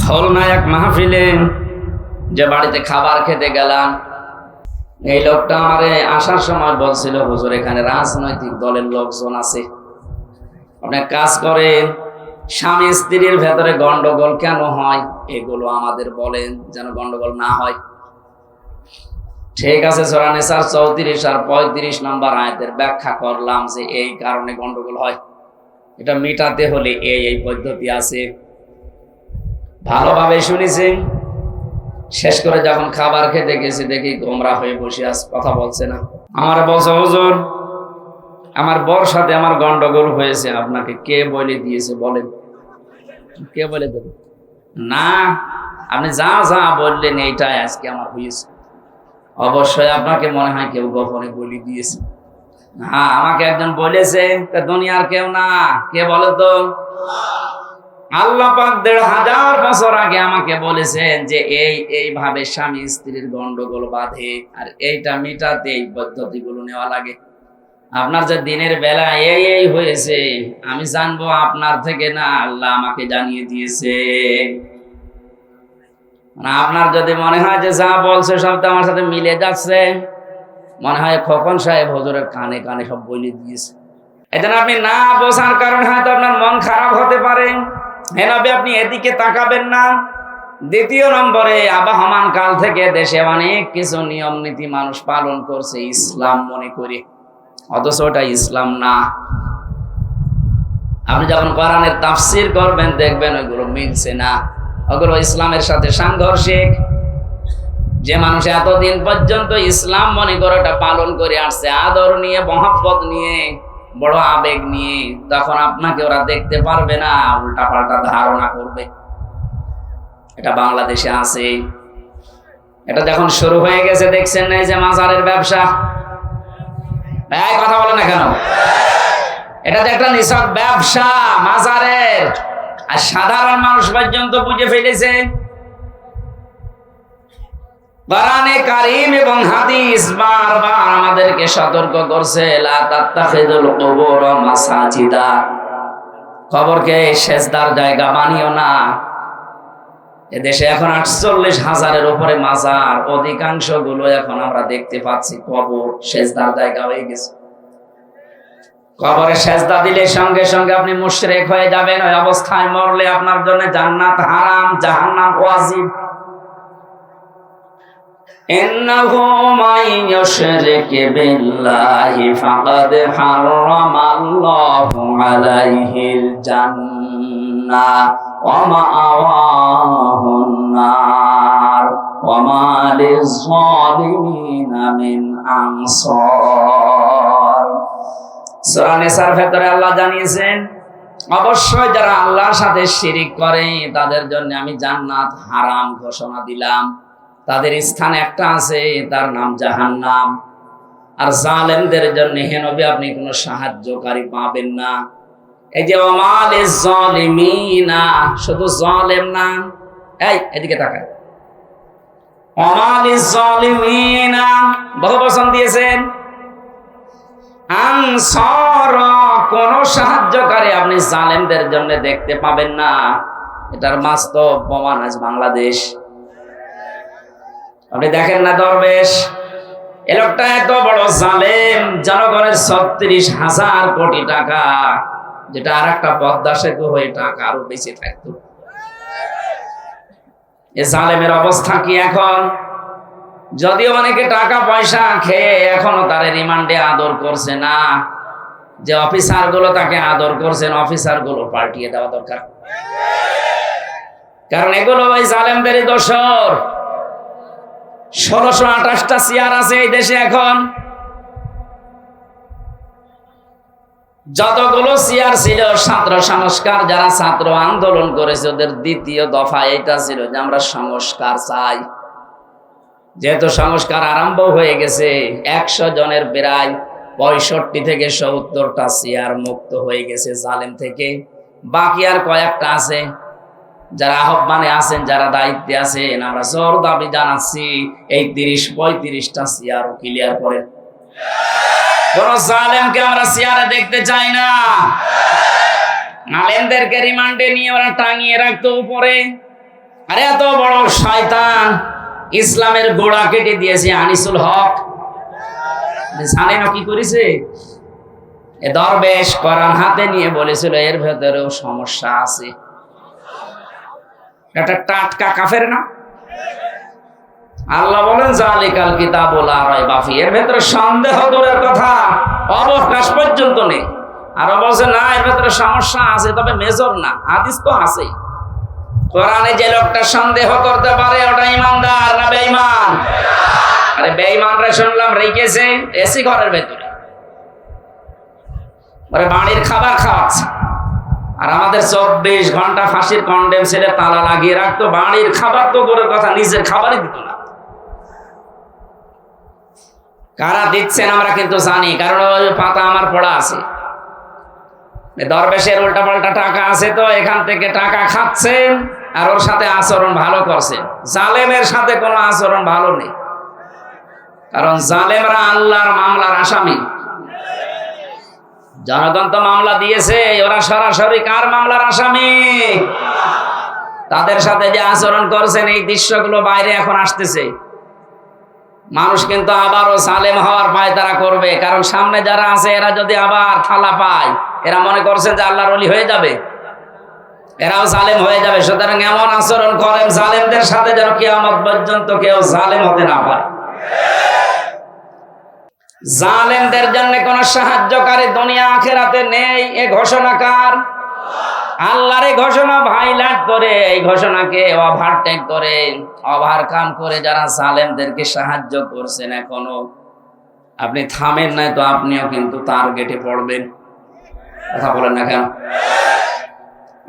খলনায়ক মাহফিলে যে বাড়িতে খাবার খেতে গেলাম, এই লোকটা আমারে আসার সময় বলছিল, হুজুর এখানে রাজনৈতিক দলের লোকজন আছে, আপনি কাজ করেন, স্বামী স্ত্রীর ভেতরে গন্ডগোল কেন হয় এগুলো আমাদের বলেন, যেন গন্ডগোল না হয়। ঠিক আছে, সূরা নিসার 34 আর 35 নম্বর আয়াতের ব্যাখ্যা করলাম যে এই কারণে গন্ডগোল হয়, এটা মেটাতে হলে এই পদ্ধতি আছে। ভালোভাবে শুনেছি। শেষ করে যখন খাবার খেতে গেছি দেখি গোমরা হয়ে বসে আছে, কথা বলছে না। আমার বলছে, হুজুর আমার বর সাথে আমার গন্ডগোল হয়েছে, আপনাকে কে বলে দিয়েছে বলেন? কে বলে দেবে? না, আপনি যা যা বললেন এইটাই আজকে আমার হয়েছে। অবশ্যই আপনাকে মনে হয় কেউ গোপনে বলে দিয়েছে। হ্যাঁ, আমাকে একজন বলেছে, তা দুনিয়ার কেউ না, কে বলে তো? আল্লাহ পাক 1500 বছর আগে আমাকে বলেছেন যে এইভাবে স্বামী স্ত্রীর গন্ডগোল বাঁধে, আর এইটা মেটাতে এই পদ্ধতিগুলো নেওয়া লাগে। আপনার যে দিনের বেলা এই হয়েছে আমি জানবো আপনার থেকে না, আল্লাহ আমাকে জানিয়ে দিয়েছে। আপনার যদি মনে হয় যে যা বলছে সব তো আমার সাথে মিলে যাচ্ছে, মনে হয় খোকন সাহেব হুজুরের কানে কানে সব বলে দিয়েছে। এজন্য আপনি না বোঝার কারণে হয়তো আপনার মন খারাপ হতে পারে, আপনি এদিকে তাকাবেন না। দ্বিতীয় নম্বরে, আবহমান কাল থেকে দেশে অনেক কিছু নিয়ম নীতি মানুষ পালন করছে ইসলাম মনে করে, অথচ ওটা ইসলাম না। আপনি যখন কোরআনের তাফসীর করবেন দেখবেন ওইগুলো মিলছে না, ওগুলো ইসলামের সাথে সাংঘর্ষিক। যে মানুষ এতদিন পর্যন্ত ইসলাম মনে করে ওটা পালন করে আসছে আদর নিয়ে, মহব্বত নিয়ে, বড় আবেগ নিয়ে, তখন আপনাকে ওরা দেখতে পারবে না, উল্টা পাল্টা ধারণা করবে। এটা বাংলাদেশে আছে। এটা যখন শুরু হয়ে গেছে দেখছেন না, এই যে মাজারের ব্যবসা, কথা বলে না কেন? এটা যে একটা নিছক ব্যবসা মাজারের, আর সাধারণ মানুষ পর্যন্ত বুঝে ফেলেছে। কোরআনে কারীম এবং হাদিস বারবার আমাদেরকে সতর্ক করছে, লা তাত্তাখিযুল কুবুর মাসাজিদা, কবরকে সেজদার জায়গা বানিও না। এদেশে এখন 48,000-এর উপরে মাজার, অধিকাংশ গুলো এখন আমরা দেখতে পাচ্ছি কবর সেজদার জায়গা হয়ে গেছে। কবরে সেজদা দিলে সঙ্গে সঙ্গে আপনি মুশরিক হয়ে যাবেন। ওই অবস্থায় মরলে আপনার জন্য জান্নাত হারাম, জাহান্নাম ওয়াজিব। ইন্নাহু মান ইউশরিক বিল্লাহি ফাকাদ হারামাল্লাহু আলাইহিল জান্নাহ ওয়া মাআওয়াহুন নার ওয়া মা লিয-যালিমিনা মিন আনসার। সূরা নিসার ভেতরে আল্লাহ জানিয়েছেন, অবশ্যই যারা আল্লাহর সাথে শিরিক করে তাদের জন্য আমি জান্নাত হারাম ঘোষণা দিলাম। তাদের স্থান একটা আছে, তার নাম জাহান্নাম। আর জালেমদের জন্য হে নবী আপনি কোনো সাহায্যকারী পাবেন না। এই যে ওয়া লিয-যালিমিনা, শুধু জালেম না, এই এদিকে তাকায়, ওয়া লিয-যালিমিনা বহুবচন দিয়েছেন। আনসার, কোন সাহায্যকারী আপনি জালেমদের জন্য দেখতে পাবেন না। এটার বাস্তব প্রমাণ আজ বাংলাদেশ। আপনি দেখেন না, দরবেশ এ লোকটা এত বড় জালেম, জনগণের 36,000 কোটি টাকা, যেটা আর একটা পদ্মা সেতু হয়ে টাকা আরো বেঁচে থাকতো। এ জালেমের অবস্থা কি এখন? যদিও অনেকে টাকা পয়সা খেয়ে এখনো তার রিমান্ডে আদর করছে না, যে অফিসার গুলো তাকে আদর করছেন, অফিসার গুলো পাল্টিয়ে দেওয়া দরকার। কারণ এগুলো ওই জালেমদেরই দোসর। 1628টা চেয়ার আছে এই দেশে এখন। যতগুলো চেয়ার ছিল ছাত্র সংস্কার, যারা ছাত্র আন্দোলন করেছে ওদের দ্বিতীয় দফা এটা ছিল যে আমরা সংস্কার চাই। যেহেতু সংস্কার আরম্ভ হয়ে গেছে, 100 জনের প্রায় 65 থেকে 70টা চেয়ার মুক্ত হয়ে গেছে জালেম থেকে। বাকি আর কয়েকটা আছে, যারা আহ্বানে আছেন, যারা দায়িত্বে আছেন, আমরা জোর দাবি জানাচ্ছি এই 30-35টা চেয়ার ক্লিয়ার করেন। কোন জালেমকে আমরা চেয়ারে দেখতে চাই না। আলেমদেরকে রিমান্ডে নিয়ে ওরা টাঙিয়ে রাখতো উপরে। আরে এত বড় শয়তান, ইসলামের গোড়া কেটে দিয়েছে আনিসুল হক। জানেন কি করেছে? এ দরবেশ কোরআন হাতে নিয়ে বলেছিল এর ভেতরেও সমস্যা আছে। এটা টাটকা কাফের না? আল্লাহ বলেন জালিকাল কিতাবুল লা রাইবা ফি, এর ভেতরে সন্দেহ দূরের কথা, অবকাশ পর্যন্ত নেই। আর বলছে না এর ভেতরে সমস্যা আছে, তবে মেজর না। হাদিস তো আছে। কোরআনে যে লোকটা সন্দেহ করতে পারে ওটা ইমানদার না বেঈমান? আরে বেঈমানরা শুনলাম রেখেছে এসি ঘরের ভেতরে, ওরে বাড়ির খাবার খাওয়াচ্ছে। আর আমাদের 24 ঘন্টা ফাঁসির কন্ডেম ছেলে তালা লাগিয়ে রাখতো। বাড়ির খাবার তো দূরের কথা, নিজের খাবারই দিত না। কারা দিচ্ছেন আমরা কিন্তু জানি, কারণ ওই পাতা আমার পড়া আছে। দরবেশের উল্টা পাল্টা টাকা আছে, তো এখান থেকে টাকা খাচ্ছেন আর ওর সাথে আচরণ ভালো করছেন। জালেমের সাথে কোনো আচরণ ভালো নেই, কারণ জালেমরা আল্লাহর মামলার আসামি। জনগণ তো মামলা দিয়েছে, ওরা সরাসরি কার মামলার আসামি? তাদের সাথে যে আচরণ করছেন এই দৃশ্যগুলো বাইরে এখন আসতেছে। মানুষ কিন্তু আবারও জালেম হওয়ার পায়তারা করবে, কারণ সামনে যারা আছে এরা যদি আবার থালা পায়, এরা মনে করছেন যে আল্লাহর ওলি হয়ে যাবে, এরাও জালেম হয়ে যাবে। সুতরাং এমন আচরণ করেন জালেমদের সাথে যেন কিয়ামত পর্যন্ত কেউ জালেম হতে না পারে। জালেমদের জন্য কোন সাহায্যকারী দুনিয়া আখিরাতে নেই। এ ঘোষণা কার? আল্লাহর এই ঘোষণা ভাইলাট করে, এই ঘোষণাকে ওভারটেক করে, ওভারকাম করে যারা জালেমদেরকে সাহায্য করছেন এখনো, আপনি থামেন নাই তো আপনিও কিন্তু টার্গেটে পড়বেন। কথা বলেন না কেন?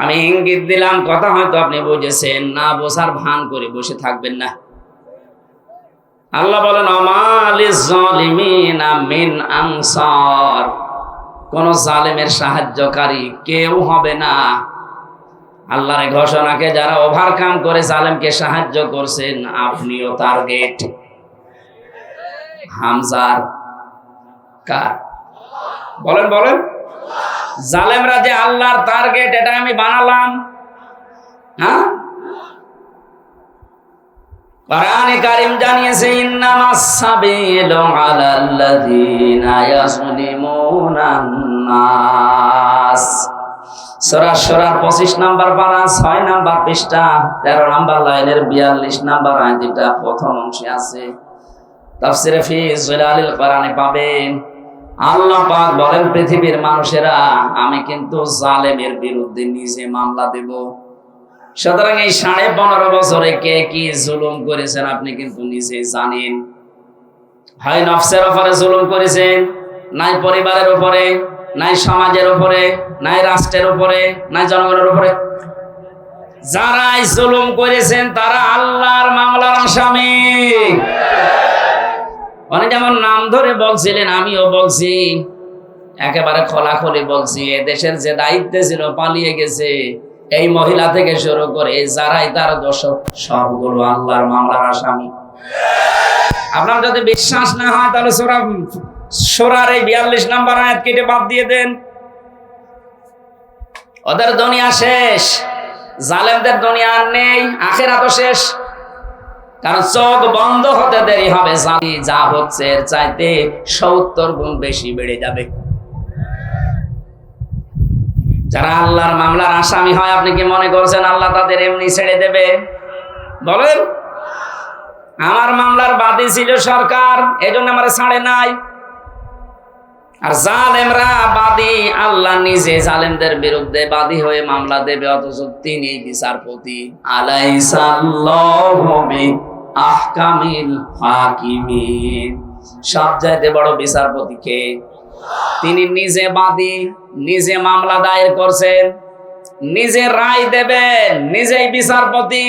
আমি ইঙ্গিত দিলাম, কথা হয়তো আপনি বুঝেছেন না, বোঝার ভান করে বসে থাকবেন না। আল্লাহ বলেন আমালিজ জালিমিনা মিন আনসার, কোন জালেমের সাহায্যকারী কেউ হবে না। আল্লাহর ঘোষণাকে যারা ওভারকাম করে জালেমকে সাহায্য করছেন, আপনিও টার্গেট। হামজার কার? বলেন বলেন। জালেমরা যে আল্লাহর টার্গেট, এটা আমি বানালাম? হ্যাঁ, কোরআনে কারীম জানিয়েছে ইন্নামাস সাবিলু আলাল্লাযিনা ইয়াজলিমুনান নাস। সূরা সূরার 25 নাম্বার পারা 6 নাম্বার পৃষ্ঠা 13 নাম্বার লাইনের 42 নাম্বার আয়াতটা প্রথম অংশে আছে। তাফসীরে ফি জিলালিল কোরআনে পাবেন। আল্লাহ পাক বলেন, পৃথিবীর মানুষেরা, আমি কিন্তু জালেমের বিরুদ্ধে নিজে মামলা দেব। সুতরাং এই 15.5 বছরে কে কি জুলুম করেছেন আপনি কিন্তু নিজে জানেন। হয় নফসের উপরে জুলুম করেছেন, নাই পরিবারের উপরে, নাই সমাজের উপরে, নাই রাষ্ট্রের উপরে, নাই জনগণের উপরে। যারাই জুলুম করেছেন তারা আল্লাহর মামলার আসামি। অনেক যেমন নাম ধরে বলছিলেন, আমিও বলছি, একেবারে খোলাখুলি বলছি, এ দেশের যে দায়িত্বে ছিল পালিয়ে গেছে, এই মহিলা থেকে শুরু করে যারাই তার দোষক, সবগুলো আল্লাহর মামলার আসামি। আপনার যদি বিশ্বাস না হয় তাহলে সূরার এই 42 নাম্বার আয়াত কেটে বাদ দিয়ে দেন। ওদের দুনিয়া শেষ, জালেমদের দুনিয়া আর নেই, আখিরাতও শেষ। কারণ চোখ বন্ধ হতে দেরি হবে, যা হচ্ছে এর চাইতে 70 গুণ বেশি বেড়ে যাবে। যারা আল্লাহর মামলার আসামি হয়, আপনি কি মনে করছেন আল্লাহ তাদের এমনি ছেড়ে দেবে? বলেন, আমার মামলার বাদী ছিল সরকার, এজন্য আমার ছাড়ে নাই। আর জালেমরা বাদী, আল্লাহ নিজে জালেমদের বিরুদ্ধে বাদী হয়ে মামলা দেবে, অথচ তিনি বিচারপতি। আলাইসাল্লাহু বিআহকামিল হাকিমিন, সবচাইতে বড় বিচারপতি কে? তিনি নিজে বাদী, নিজে মামলা দায়ের করছেন, নিজে রায় দেবেন, নিজেই বিচারপতি।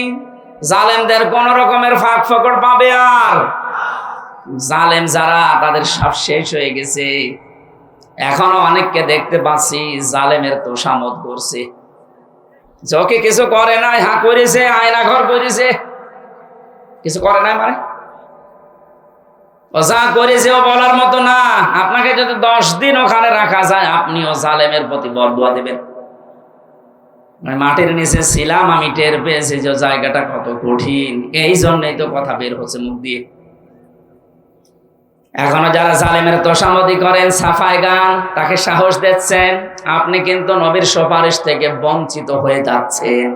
জালেমদের কোন রকমের ফাঁক ফোকর পাবে? আর জালেম যারা, তাদের সব শেষ হয়ে গেছে। এখনো অনেককে দেখতে পাচ্ছি জালেমের তোষামত করছে, যকে কিছু করে নাই, হা করেছে, আয়না ঘর করেছে, কিছু করে নাই মানে ও যা করেছে ও বলার মতো না। আপনাকে যদি 10 দিন ওখানে রাখা যায়, আপনিও জালেমের প্রতি বরদোয়া দেবেন। মাটির নিচে ছিলাম, আমি টের পেয়েছি যে জায়গাটা কত কঠিন, এই জন্যই তো কথা বের হচ্ছে মুখ দিয়ে। এখনো যারা জালেমের তোষামতি করেন, সাফাই গান, তাকে সাহস দিচ্ছেন, আপনি কিন্তু নবীর সুপারিশ থেকে বঞ্চিত হয়ে যাচ্ছেন।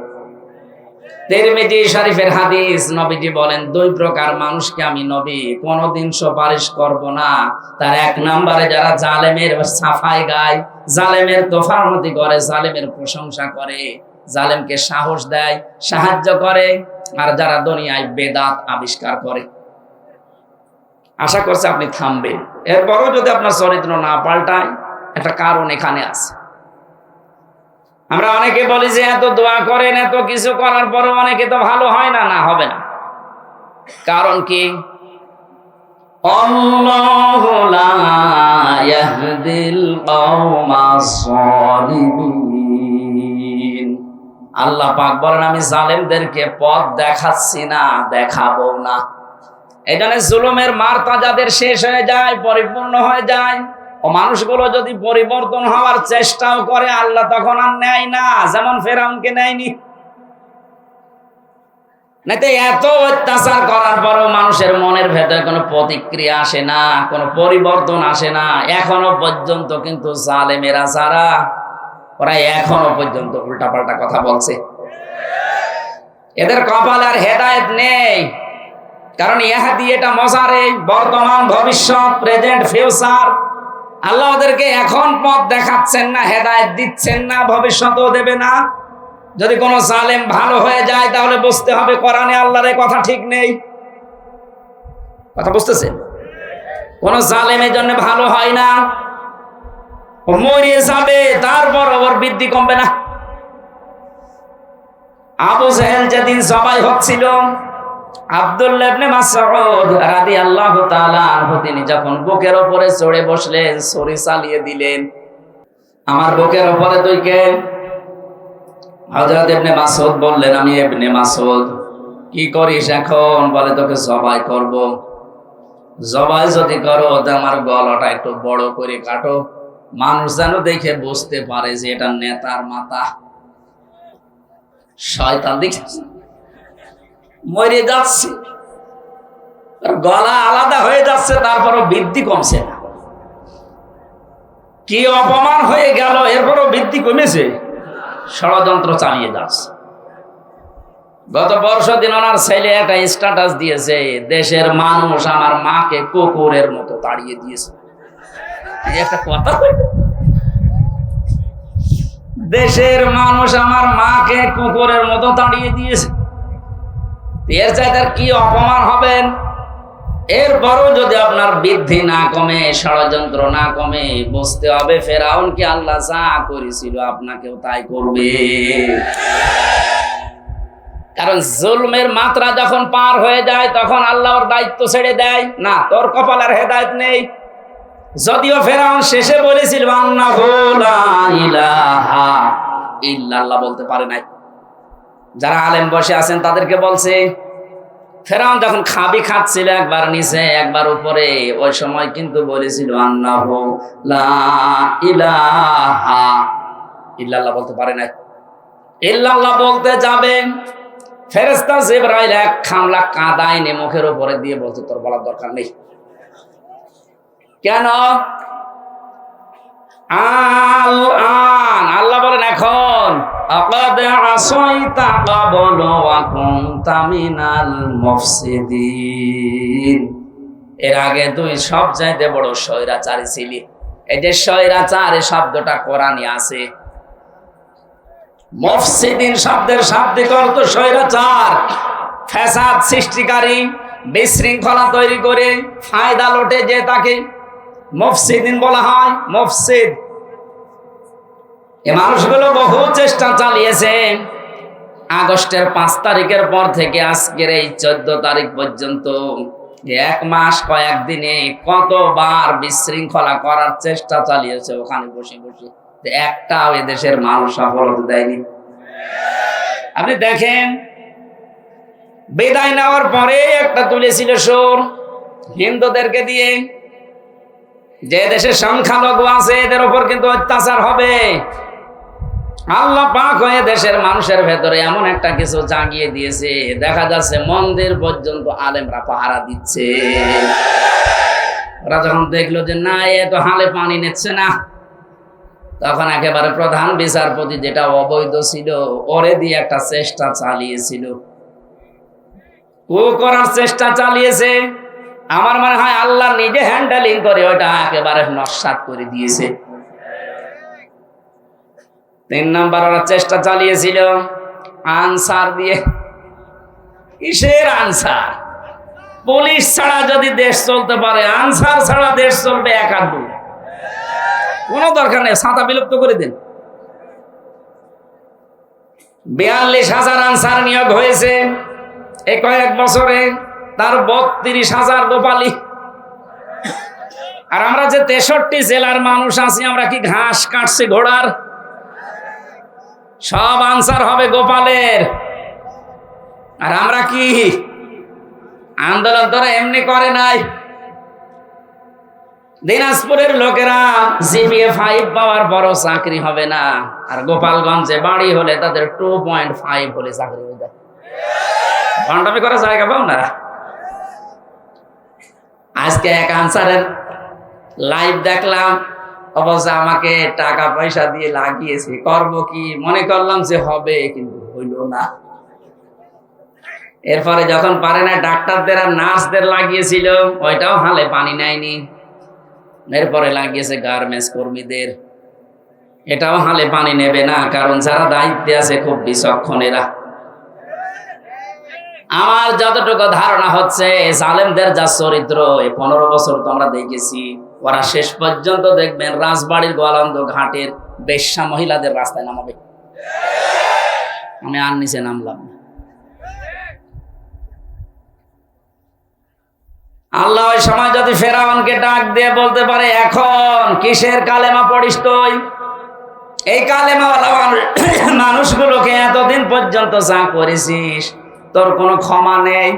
তিরমিজি শরীফের হাদিস, নবীজি বলেন, 2 প্রকার মানুষকে আমি নবী কোনদিন সুপারিশ করব না। তার 1 নম্বরে যারা জালেমের সাফাই গায়, জালেমের তোষামতি করে, জালেমের প্রশংসা করে, জালেমকে সাহস দেয়, সাহায্য করে, আর যারা দুনিয়ায় বেদাত আবিষ্কার করে। আশা করছি আপনি থামবেন। এরপরও যদি আপনার চরিত্র না পাল্টায়, একটা কারণ এখানে আছে। আমরা অনেকে বলি যে এত দোয়া করেন, এত কিছু করার পরও অনেকে তো ভালো হয় না। না, হবে না। কারণ কি? আল্লাহু লা ইয়াহদিল কওমাস সালিমিন। আল্লাহ পাক বলেন, আমি জালেমদেরকে পথ দেখাচ্ছি না, দেখাবো না। এই জন্য জুলুমের মারতা যাদের শেষ হয়ে যায়, পরিপূর্ণ হয়ে যায়, ও মানুষগুলো যদি পরিবর্তন হওয়ার চেষ্টাও করে, আল্লাহ তখন আর নেয় না, যেমন ফেরাউনকে নেয়নি। নাইতো এত অত্যাচার করার পরও মানুষের মনের ভেতরে কোনো প্রতিক্রিয়া আসে না, কোনো পরিবর্তন আসে না। এখনো পর্যন্ত কিন্তু জালেমেরা যারা, ওরা এখনো পর্যন্ত উল্টাপাল্টা কথা বলছে। এদের কপাল আর হেদায়েত নেই। কারণ ইহাদি, এটা মজারে, বর্তমান, ভবিষ্যৎ, প্রেজেন্ট, ফিউচার। আল্লাহ ওদেরকে এখন পথ দেখাচ্ছেন না, হেদায়েত দিচ্ছেন না, ভবিষ্যতেও দেবে না। যদি কোনো জালেম ভালো হয়ে যায়, তাহলে বুঝতে হবে কোরআনে আল্লাহর এই কথা ঠিক নেই। কথা বুঝতেছেন? কোন জালেমের জন্য ভালো হয় না, ও মরিয়ে যাবে, তারপর ওর বৃদ্ধি কমবে না। আবু জেহেল যেদিন জবাই হচ্ছিল, আব্দুল্লাহ ইবনে মাসউদ রাদিয়াল্লাহু তাআলা আনহু তিনি যখন বুকের উপরে চড়ে বসলেন, ছুরি চালিয়ে দিলেন। আমার বুকের উপরে তুই কে? হযরত ইবনে মাসউদ বললেন, আমি ইবনে মাসউদ। কি করিস এখন? বলে, তোকে জবাই করব। জবাই যদি করো তো আমার গলাটা একটু বড় করে কাটো, মানুষ যেন দেখে বুঝতে পারে যে এটা নেতার মাথা। শয়তান দেখেছে মরে যাচ্ছে, গলা আলাদা হয়ে যাচ্ছে, তারপরও বৃদ্ধি কমছে না। কি অপমান হয়ে গেল, এরপরও বৃদ্ধি কমেছে। ষড়যন্ত্র চালিয়ে যাচ্ছে। গত বর্ষদিন ওনার ছেলে একটা স্ট্যাটাস দিয়েছে, দেশের মানুষ আমার মাকে কুকুরের মতো তাড়িয়ে দিয়েছে। একটা কথা, দেশের মানুষ আমার মাকে কুকুরের মতো তাড়িয়ে দিয়েছে। এর চাইতে কি অপমান হবেন? এরপরও যদি আপনার বৃদ্ধি না কমে, ষড়যন্ত্র না কমে, বুঝতে হবে ফেরাউনকে আল্লাহ যা করেছিল আপনাকেও তাই করবে। কারণ জুলমের মাত্রা যখন পার হয়ে যায় তখন আল্লাহর দায়িত্ব ছেড়ে দেয় না, তোর কপালের হেদায়েত নেই। যদিও ফেরাউন শেষে বলেছিল আন্নাহু লা ইলাহা ইল্লাল্লাহ, বলতে পারে নাই। যারা আলেম বসে আছেন তাদেরকে বলছে, ফেরাউন যখন খাচ্ছিল, একবার নিচে একবার উপরে, ওই সময় কিন্তু বলেছিল আন্নাহু লা ইলাহা ইল্লাল্লাহ, বলতে পারে নাই। ইল্লাল্লাহ বলতে যাবেন, ফেরেশতা জিবরাইল এক খামলা কাদা এনে মুখের উপরে দিয়ে বলছে, তোর বলার দরকার নেই। কেন? আল্লাহ বলেন, এখন আকাদ আসাইতা ক্বাবলু ওয়া কুনতা মিনাল মুফসিদিন, এর আগে তুই সব চাইতে বড় স্বৈরাচারী ছিলি। এই যে স্বৈরাচার এই শব্দটা কোরআনে আছে। মুফসিদিন শব্দের শাব্দিক অর্থ স্বৈরাচার, ফ্যাসাদ সৃষ্টিকারী, বিশৃঙ্খলা তৈরি করে ফায়দা লোটে যে তাকে মুফসিদিন বলা হয়। মুফসিদ এই মানুষগুলো বহু চেষ্টা চালিয়েছে। আগস্টের 5 তারিখের পর থেকে আজকের এই 14 তারিখ পর্যন্ত 1 মাস কয়েকদিনে কতবার বিশৃঙ্খলা করার চেষ্টা চালিয়েছে ওখানে বসে বসে, একটাও এদেশের মানুষ সফলতা দেয়নি। আপনি দেখেন, বিদায় নেওয়ার পরে একটা তুলেছিল সুর হিন্দুদেরকে দিয়ে, যে দেশে সংখ্যালঘু আছে এদের উপর কিন্তু অত্যাচার হবে। আল্লাহ পাক হয়ে দেশের মানুষের ভেতরে এমন একটা কিছু জাগিয়ে দিয়েছে, দেখা যাচ্ছে মন্দির পর্যন্ত আলেমরা পাহারা দিচ্ছে। ওরা যখন দেখলো যে না, এ তো হালে পানি নিচ্ছে না, তখন একেবারে প্রধান বিচারপতি, যেটা অবৈধ ছিল, ওরে দিয়ে একটা চেষ্টা চালিয়েছিল, করার চেষ্টা চালিয়েছে। আমার মনে হয় আল্লাহ নিজে হ্যান্ডেলিং করে ওটা একেবারে নস্যাৎ করে দিয়েছে। 3 নাম্বার ওরা চেষ্টা চালিয়েছিল আনসার দিয়ে। কিসের আনসার? পুলিশ ছাড়া যদি দেশ চলতে পারে, আনসার ছাড়া দেশ চলবে একাধু। কোনো দরকার নেই, ছাতা বিলুপ্ত করে দিন। 42,000 আনসার নিয়োগ হয়েছে এই কয়েক বছরে, তার 32,000 গোপালী। আর আমরা যে 63 জেলার মানুষ আছি, আমরা কি ঘাস কাটছি ঘোড়ার? সব আনসার হবে গোপালের। আর আমরা কি আন্দোলন তোরা এমনি করে নাই। দিনাজপুরের লোকেরা জিপিএ 5 পাওয়ার পরও চাকরি হবে না, আর গোপালগঞ্জে বাড়ি হলে তাদের 2.5 হলে চাকরি হয়ে যায়। ভান্ডামি করার জায়গা পাও না। আজকে এক আনসারের লাইভ দেখলাম, অবশ্য আমাকে টাকা পয়সা দিয়ে লাগিয়েছে, করব কি মনে করলাম যে হবে, কিন্তু হইল না। এরপরে যখন পারে না, ডাক্তারদের আর নার্সদের লাগিয়েছিল, ওইটাও হালে পানি নেয়নি। এরপরে লাগিয়েছে গার্মেন্টস কর্মীদের, এটাও হালে পানি নেবে না, কারণ যারা দায়িত্বে আছে খুব বিচক্ষণ এরা। আমার যতটুকু ধারণা হচ্ছে, জালেমদের যা চরিত্র, এই 15 বছর তো আমরা দেখেছি, ওরা শেষ পর্যন্ত দেখবেন রাজবাড়ির গোয়ালন্দ ঘাটের বেশ্যা মহিলাদের রাস্তায় নামাবে। আমি আর নিচে নামলাম না। আল্লাহ ওই সময় যদি ফেরাউনকে ডাক দিয়ে বলতে পারে, এখন কিসের কালেমা পড়িস তুই? এই কালেমাওয়ালা মানুষগুলোকে এতদিন পর্যন্ত যা করেছিস তোর কোনো ক্ষমা নেই।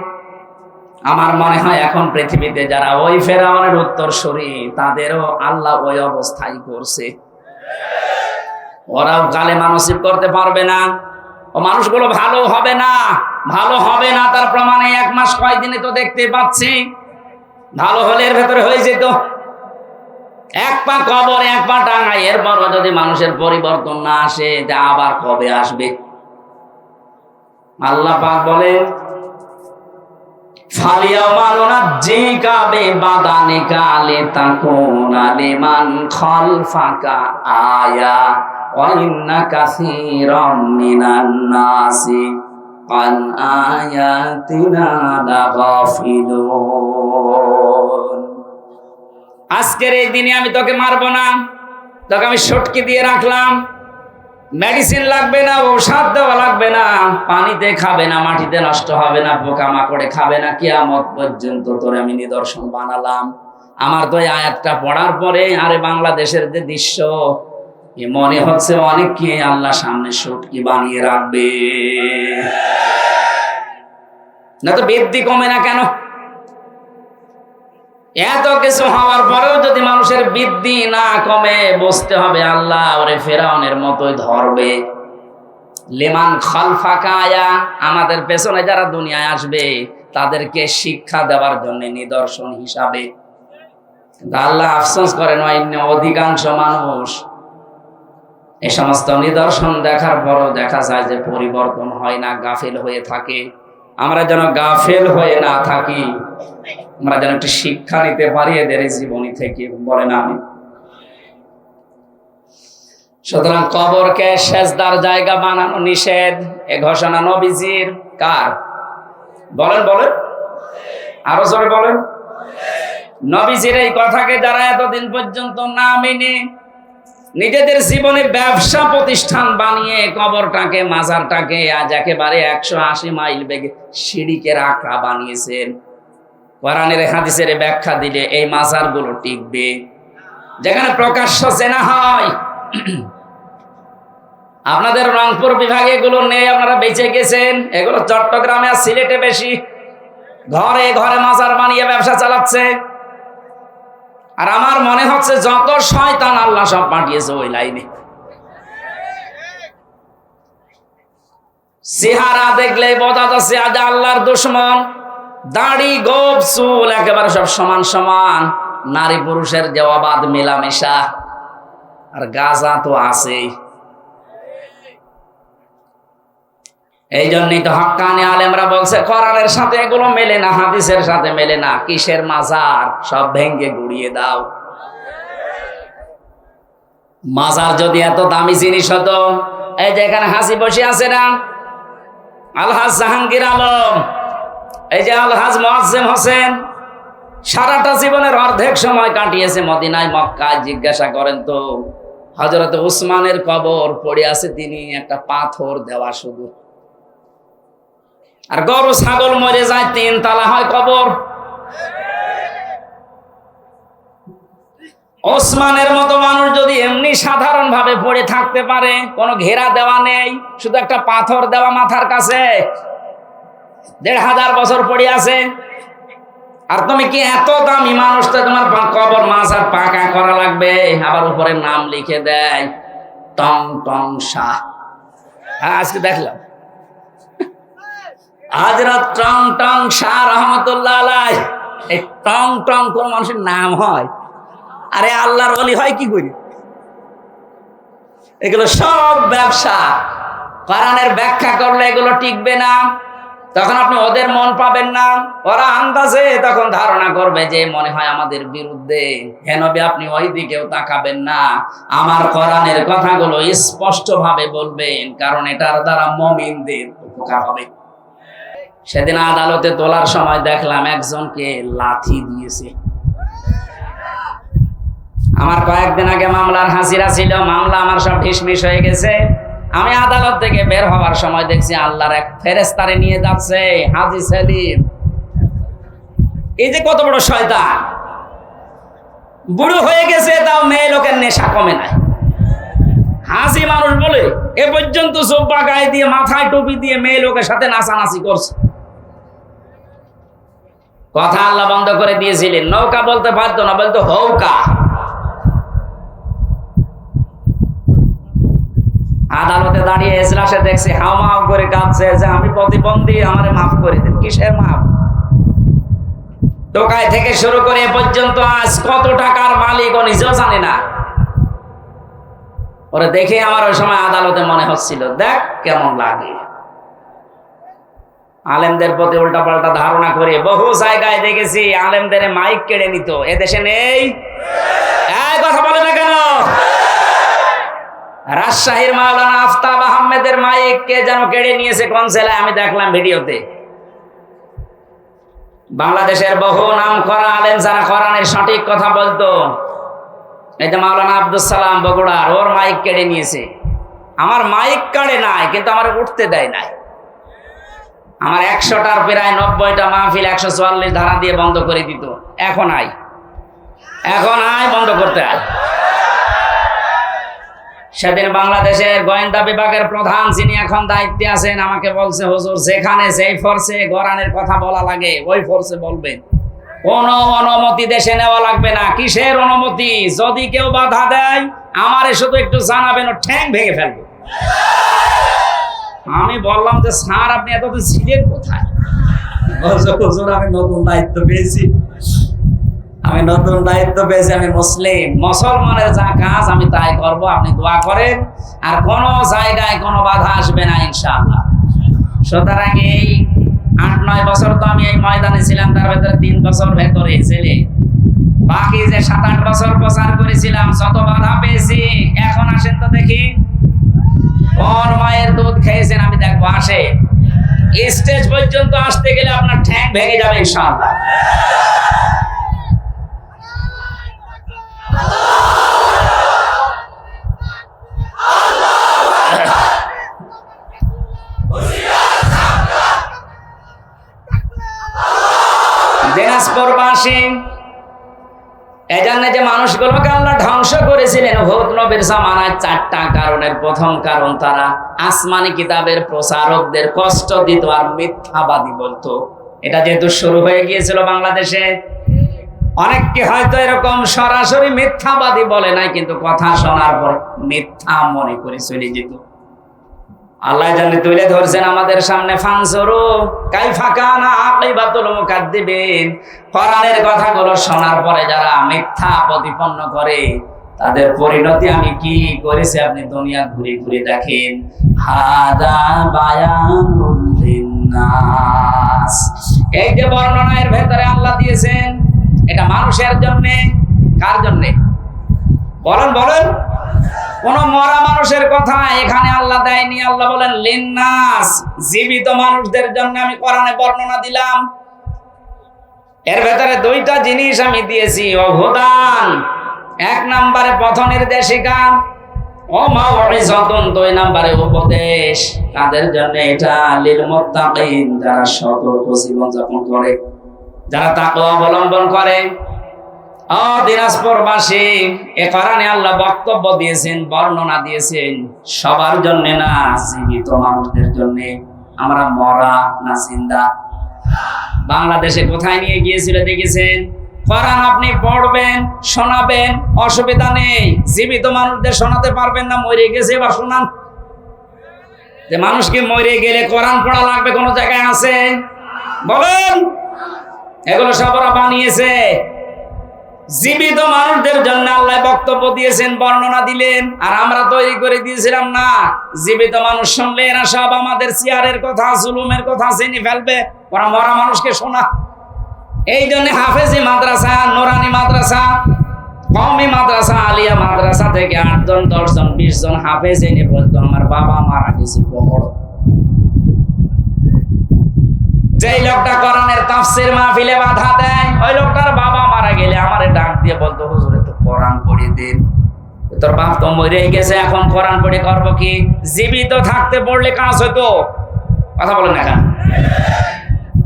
আমার মনে হয় এখন পৃথিবীতে যারা ওই ফেরাউনের উত্তরসূরি তাদেরও আল্লাহ ওই অবস্থাই করছে। ওরাও কালেমা নসিব করতে পারবে না, ও মানুষগুলো ভালো হবে না, ভালো হবে না। তার প্রমাণে 1 মাস কয়দিনে তো দেখতে পাচ্ছি। ভালো হলে এর ভেতরে হয়ে যেত। 1 পা কবর 1 পা টাঙায়, এরপরও যদি মানুষের পরিবর্তন না আসে তা আবার কবে আসবে? আল্লাহ পাক বলে, ফালিয়াউমা নুনাজ্জিকা বিবাদানিকা লিতাকুনা লিমান খালফাকা আয়া ওয়া ইন্না কাসীরাম মিনান নাসি আন আয়াতিনা লাগাফিলুন। আজকের এই দিনে আমি তোকে মারবো না, তোকে আমি সটকি দিয়ে রাখলাম। মেডিসিন লাগবে না, ঔষধ দেওয়া লাগবে না, পানিতে খাবে না, মাটিতে নষ্ট হবে না, পোকামাকড়ে খাবে না, কিয়ামত পর্যন্ত তোরে আমি নিদর্শন বানালাম। আমার তো এই আয়াতটা পড়ার পরে আরে বাংলাদেশের যে দৃশ্য, মনে হচ্ছে অনেককে আল্লাহ সামনে সটকি বানিয়ে রাখবে। না তো বৃদ্ধি কমে না কেন? এত কিছু হওয়ার পরেও যদি মানুষের বৃদ্ধি না কমে, বুঝতে হবে আল্লাহ ওরে ফেরাউনের মতোই ধরবে। লিমান খালফাকা আয়া, আমাদের পেছনে যারা দুনিয়ায় আসবে তাদেরকে শিক্ষা দেওয়ার জন্য নিদর্শন হিসাবে। আল্লাহ আফসোস করেন, অধিকাংশ মানুষ এই সমস্ত নিদর্শন দেখার পরও দেখা যায় যে পরিবর্তন হয় না, গাফেল হয়ে থাকে। আমরা যেন গাফেল হয়ে না থাকি, আমরা যেন একটা শিক্ষা নিতে পারি এদের জীবনী থেকে, বলে না আমি। সুতরাং কবরকে সেজদার জায়গা বানানো নিষেধ, এ ঘোষণা নবীজির। কার? বলেন বলেন, আরো জোরে বলেন। নবীজির এই কথাকে যারা এতদিন পর্যন্ত না মেনে নিজেদের জীবনে ব্যবসা প্রতিষ্ঠান বানিয়ে কবরটাকে, মাজারটাকে আজ একেবারে 180 মাইল বেগে সিঁড়িকের আঁকড়া বানিয়েছেন। কোরআনের হাদিসের ব্যাখ্যা দিলে এই মাজারগুলো টিকবে। যেখানে প্রকাশ্য জেনা হয়, আপনাদের রংপুর বিভাগে এগুলো নেই, আপনারা বেঁচে গেছেন। এগুলো চট্টগ্রামে আর সিলেটে বেশি। ঘরে ঘরে মাজার বানিয়ে ব্যবসা চালাচ্ছে। আর আমার মনে হচ্ছে যত শয়তান আল্লাহ সব পাঠিয়েছে ওই লাইনে। চেহারা দেখলে বোঝা যাচ্ছে আজ আল্লাহর দুশমন। দাড়ি, গোপ, চুল একেবারে সব সমান সমান। নারী পুরুষের যে অবাধ মেলামেশা, আর গাঁজা তো আছেই। এই জন্যই তো হক্কানি আলেমরা বলছে কোরআনের সাথে এগুলো মেলে না, হাদিসের সাথে মেলে না। কিসের মাজার? সব ভেঙ্গে গুড়িয়ে দাও। মাজার যদি এত দামি জিনিস হতো, এই যে এখানে হাসি বসে আছে না, আলহাজ জাহাঙ্গীর আলম, এই যে আলহাজ মোয়াজ্জেম হোসেন, সারাটা জীবনের অর্ধেক সময় কাটিয়েছে মদিনায়, মক্কায়। জিজ্ঞাসা করেন তো, হযরত উসমানের কবর পড়ে আছে, তিনি একটা পাথর দেওয়া শুধু। আর গরু ছাগল মরে যায়, 3 তালা হয় কবর। ওসমানের মতো মানুষ যদি এমনি সাধারণ ভাবে পড়ে থাকতে পারে, কোনো ঘেরা দেওয়া নেই, শুধু একটা পাথর দেওয়া মাথার কাছে, 1500 বছর পড়ে আছে, আর তুমি কি এত দামি মানুষ তো তোমার কবর মাজার পাকা করা লাগবে, আবার উপরে নাম লিখে দেয় টং টং শাহ। হ্যাঁ, আজকে দেখলাম হযরত টং টং শাহ রহমতুল্লাহ আলাইহ। এই টং টং কোন মানুষের নাম হয়? আরে আল্লাহর ওলি হয় কি করি? এগুলো সব ব্যবসা। কোরআনের ব্যাখ্যা করলে এগুলো টিকবে না, তখন আপনি ওদের মন পাবেন না। ওরা আন্দাজে তখন ধারণা করবে যে মনে হয় আমাদের বিরুদ্ধে। হে নবী, আপনি ওই দিকেও তাকাবেন না, আমার কোরআনের কথাগুলো স্পষ্ট ভাবে বলবেন, কারণ এটার দ্বারা মুমিনদের উপকার হবে। সেদিন আদালতে তোলার সময় দেখলাম একজনকে লাথি দিয়েছে। আমার কয়েকদিন আগে মামলার হাজিরা ছিল, মামলা আমার সব ঢিসমিস হয়ে গেছে। আমি আদালত থেকে বের হওয়ার সময় দেখছি আল্লাহর এক ফেরেশতারে নিয়ে যাচ্ছে হাজী সেলিম। এই যে কত বড় শয়তান, বুড়ো হয়ে গেছে তাও মেয়ে লোকের নেশা কমে নাই। হাসি মানুষ বলে এ পর্যন্ত জোব্বা গায়ে দিয়ে মাথায় টুপি দিয়ে মেয়ে লোকের সাথে নাচানাচি করছে। কথা আল্লাহ বন্ধ করে দিয়েছিলেন, নৌকা বলতে পারতো না, বলতো হৌকা। আদালতে দাঁড়িয়ে এজলাসে দেখছি হাও মাও করে কাঁদছে যে আমি প্রতিবন্ধী, আমারে মাফ করে দেন। কিসের মাফ? টোকায় থেকে শুরু করে এ পর্যন্ত আজ কত টাকার মালিক ও নিজেও জানে না। ওরা দেখে আমার ওই সময় আদালতে মনে হচ্ছিল দেখ কেমন লাগে। আলেমদের প্রতি উল্টা পাল্টা ধারণা করে বহু জায়গায় দেখেছি আলেমদের মাইক কেড়ে নিত। এদেশে নেই? কথা বলে না কেন? রাজশাহীর মাওলানা আফতাব আহমেদের মাইক কে যেন কেড়ে নিয়েছে কোন জেলায়, আমি দেখলাম ভিডিওতে। বাংলাদেশের বহু নাম করা আলেম যারা কোরআনের সঠিক কথা বলতো, এই যে মাওলানা আব্দুল সালাম বগুড়ার, ওর মাইক কেড়ে নিয়েছে। আমার মাইক কাড়ে নাই, কিন্তু আমার উঠতে দেয় নাই। আমার 100টার প্রায় 90টা মাহফিল 144 ধারা দিয়ে বন্ধ করে দিত। এখন আয় বন্ধ করতে আয়। সেদিন বাংলাদেশের গোয়েন্দা বিভাগের প্রধান যিনি এখন দায়িত্বে আছেন আমাকে বলছে, হুজুর যেখানে যেই ফোর্সে কোরআনের কথা বলা লাগে ওই ফোর্সে বলবেন, কোনো অনুমতি দেশে নেওয়া লাগবে না। কিসের অনুমতি? যদি কেউ বাধা দেয় আমারে শুধু একটু জানাবেন, ও ঠ্যাং ভেঙে ফেলবে। আমি বললাম যে স্যার আপনি এতদিন ছিলেন কোথায়? হুজুর আমি নতুন দায়িত্ব পেয়েছি, আমি মুসলিম, মুসলমানের যা কাজ আমি তাই করব, আপনি দোয়া করেন। আর কোন জায়গায় কোনো বাধা আসবে না ইনশাআল্লাহ। সুতরাং এই 8-9 বছর তো আমি এই ময়দানে ছিলাম, তার ভেতরে 3 বছর ভেতরে জেলে, বাকি যে 7-8 বছর প্রচার করেছিলাম যত বাধা পেয়েছি। এখন আসেন তো দেখি কোন মায়ের দুধ খেয়েছেন, আমি দেখবো। আসে স্টেজ পর্যন্ত আসতে গেলে আপনার ঠ্যাং ভেঙে যাবে ইনশাআল্লাহ। দিনাজপুরবাসী এজন্য যে মানুষগুলোকে আল্লাহ ধ্বংস করেছিলেন হুদ নবীর জামানায় 4টা কারণের। প্রথম কারণ, তারা আসমানি কিতাবের প্রচারকদের কষ্ট দিত আর মিথ্যাবাদী বলতো। এটা যেহেতু শুরু হয়ে গিয়েছিল বাংলাদেশে, অনেককে হয়তো এরকম সরাসরি মিথ্যাবাদী বলে নাই, কিন্তু কথা শোনার পর মিথ্যা মনে করে চলে যেত। আল্লাহ জানে তুলে ধরছেন আমাদের সামনে, ফানসুরু কাইফা কানা আকিবাতুল মুকাদ্দিবিন। কোরআনের কথাগুলো শোনার পরে যারা মিথ্যা প্রতিপন্ন করে তাদের পরিণতি আমি কি করেছি আপনি দুনিয়া ঘুরে ঘুরে দেখেন। হাদা বায়ানুল লিন্নাস, এই যে বর্ণনা এর ভেতরে আল্লাহ দিয়েছেন, এটা মানুষের জন্য। কার জন্য বলেন? কোন মরা মানুষের কথা এখানে আল্লাহ দেয়নি। আল্লাহ বলেন লিন্নাস, জীবিত মানুষদের জন্য আমি কোরআনে বর্ণনা দিলাম। এর ভেতরে 2টা জিনিস আমি দিয়েছি, অহুদান 1 নম্বরে পথ নির্দেশিকা, ও মাউইযাতুন 2 নম্বরে উপদেশ। তাদের জন্য এটা লিল মুত্তাকিন, যারা সতর্ক জীবন যাপন করে, যারা তাকওয়া অবলম্বন করে। দিনাজপুরবাসী, এ কোরআনে আল্লাহ বক্তব্য দিয়েছেন, বর্ণনা দিয়েছেন সবার জন্য না, জীবিত মানুষদের জন্য। আমরা মরা না জিন্দা। বাংলাদেশে কোথায় নিয়ে গিয়েছিল দেখেছেন? কোরআন আপনি পড়বেন, শোনাবেন, অসুবিধা নেই। জীবিত মানুষদের শোনাতে পারবেন না, মরে গেছে, এবার শোনান। যে মানুষ কি মরে গেলে কোরআন পড়া লাগবে কোন জায়গায় আছে? বলেন। এগুলো সব ওরা বানিয়েছে। জীবিত মানুষদের জন্য আল্লাহ বক্তব্য দিয়েছেন, বর্ণনা দিলেন, আর আমরা তৈরি করে দিয়েছিলাম না। জীবিত মানুষ শুনলে এরা সব আমাদের চেয়ারের কথা, জুলুমের কথা জেনে ফেলবে, ওরা মরা মানুষকে শোনা। এই জন্য হাফেজি মাদ্রাসা, নুরানি মাদ্রাসা, কওমি মাদ্রাসা, আলিয়া মাদ্রাসা থেকে 8 জন 10 জন 20 জন হাফেজ এনে বলতো আমার বাবা মারা গেছে বড়। যেই লোকটা কোরআনের তাফসীর মাহফিলে বাধা দেয়, ওই লোকটার বাবা মারা গেলে আমারে ডাক দিয়ে বলতো, হুজুর একটু কোরআন পড়িয়ে দিন। তোর বাপ তো মরে গেছে, এখন কোরআন পড়ে করবো কি? জীবিত থাকতে পড়লে কাজ হইতো। কথা বলেন না কেন?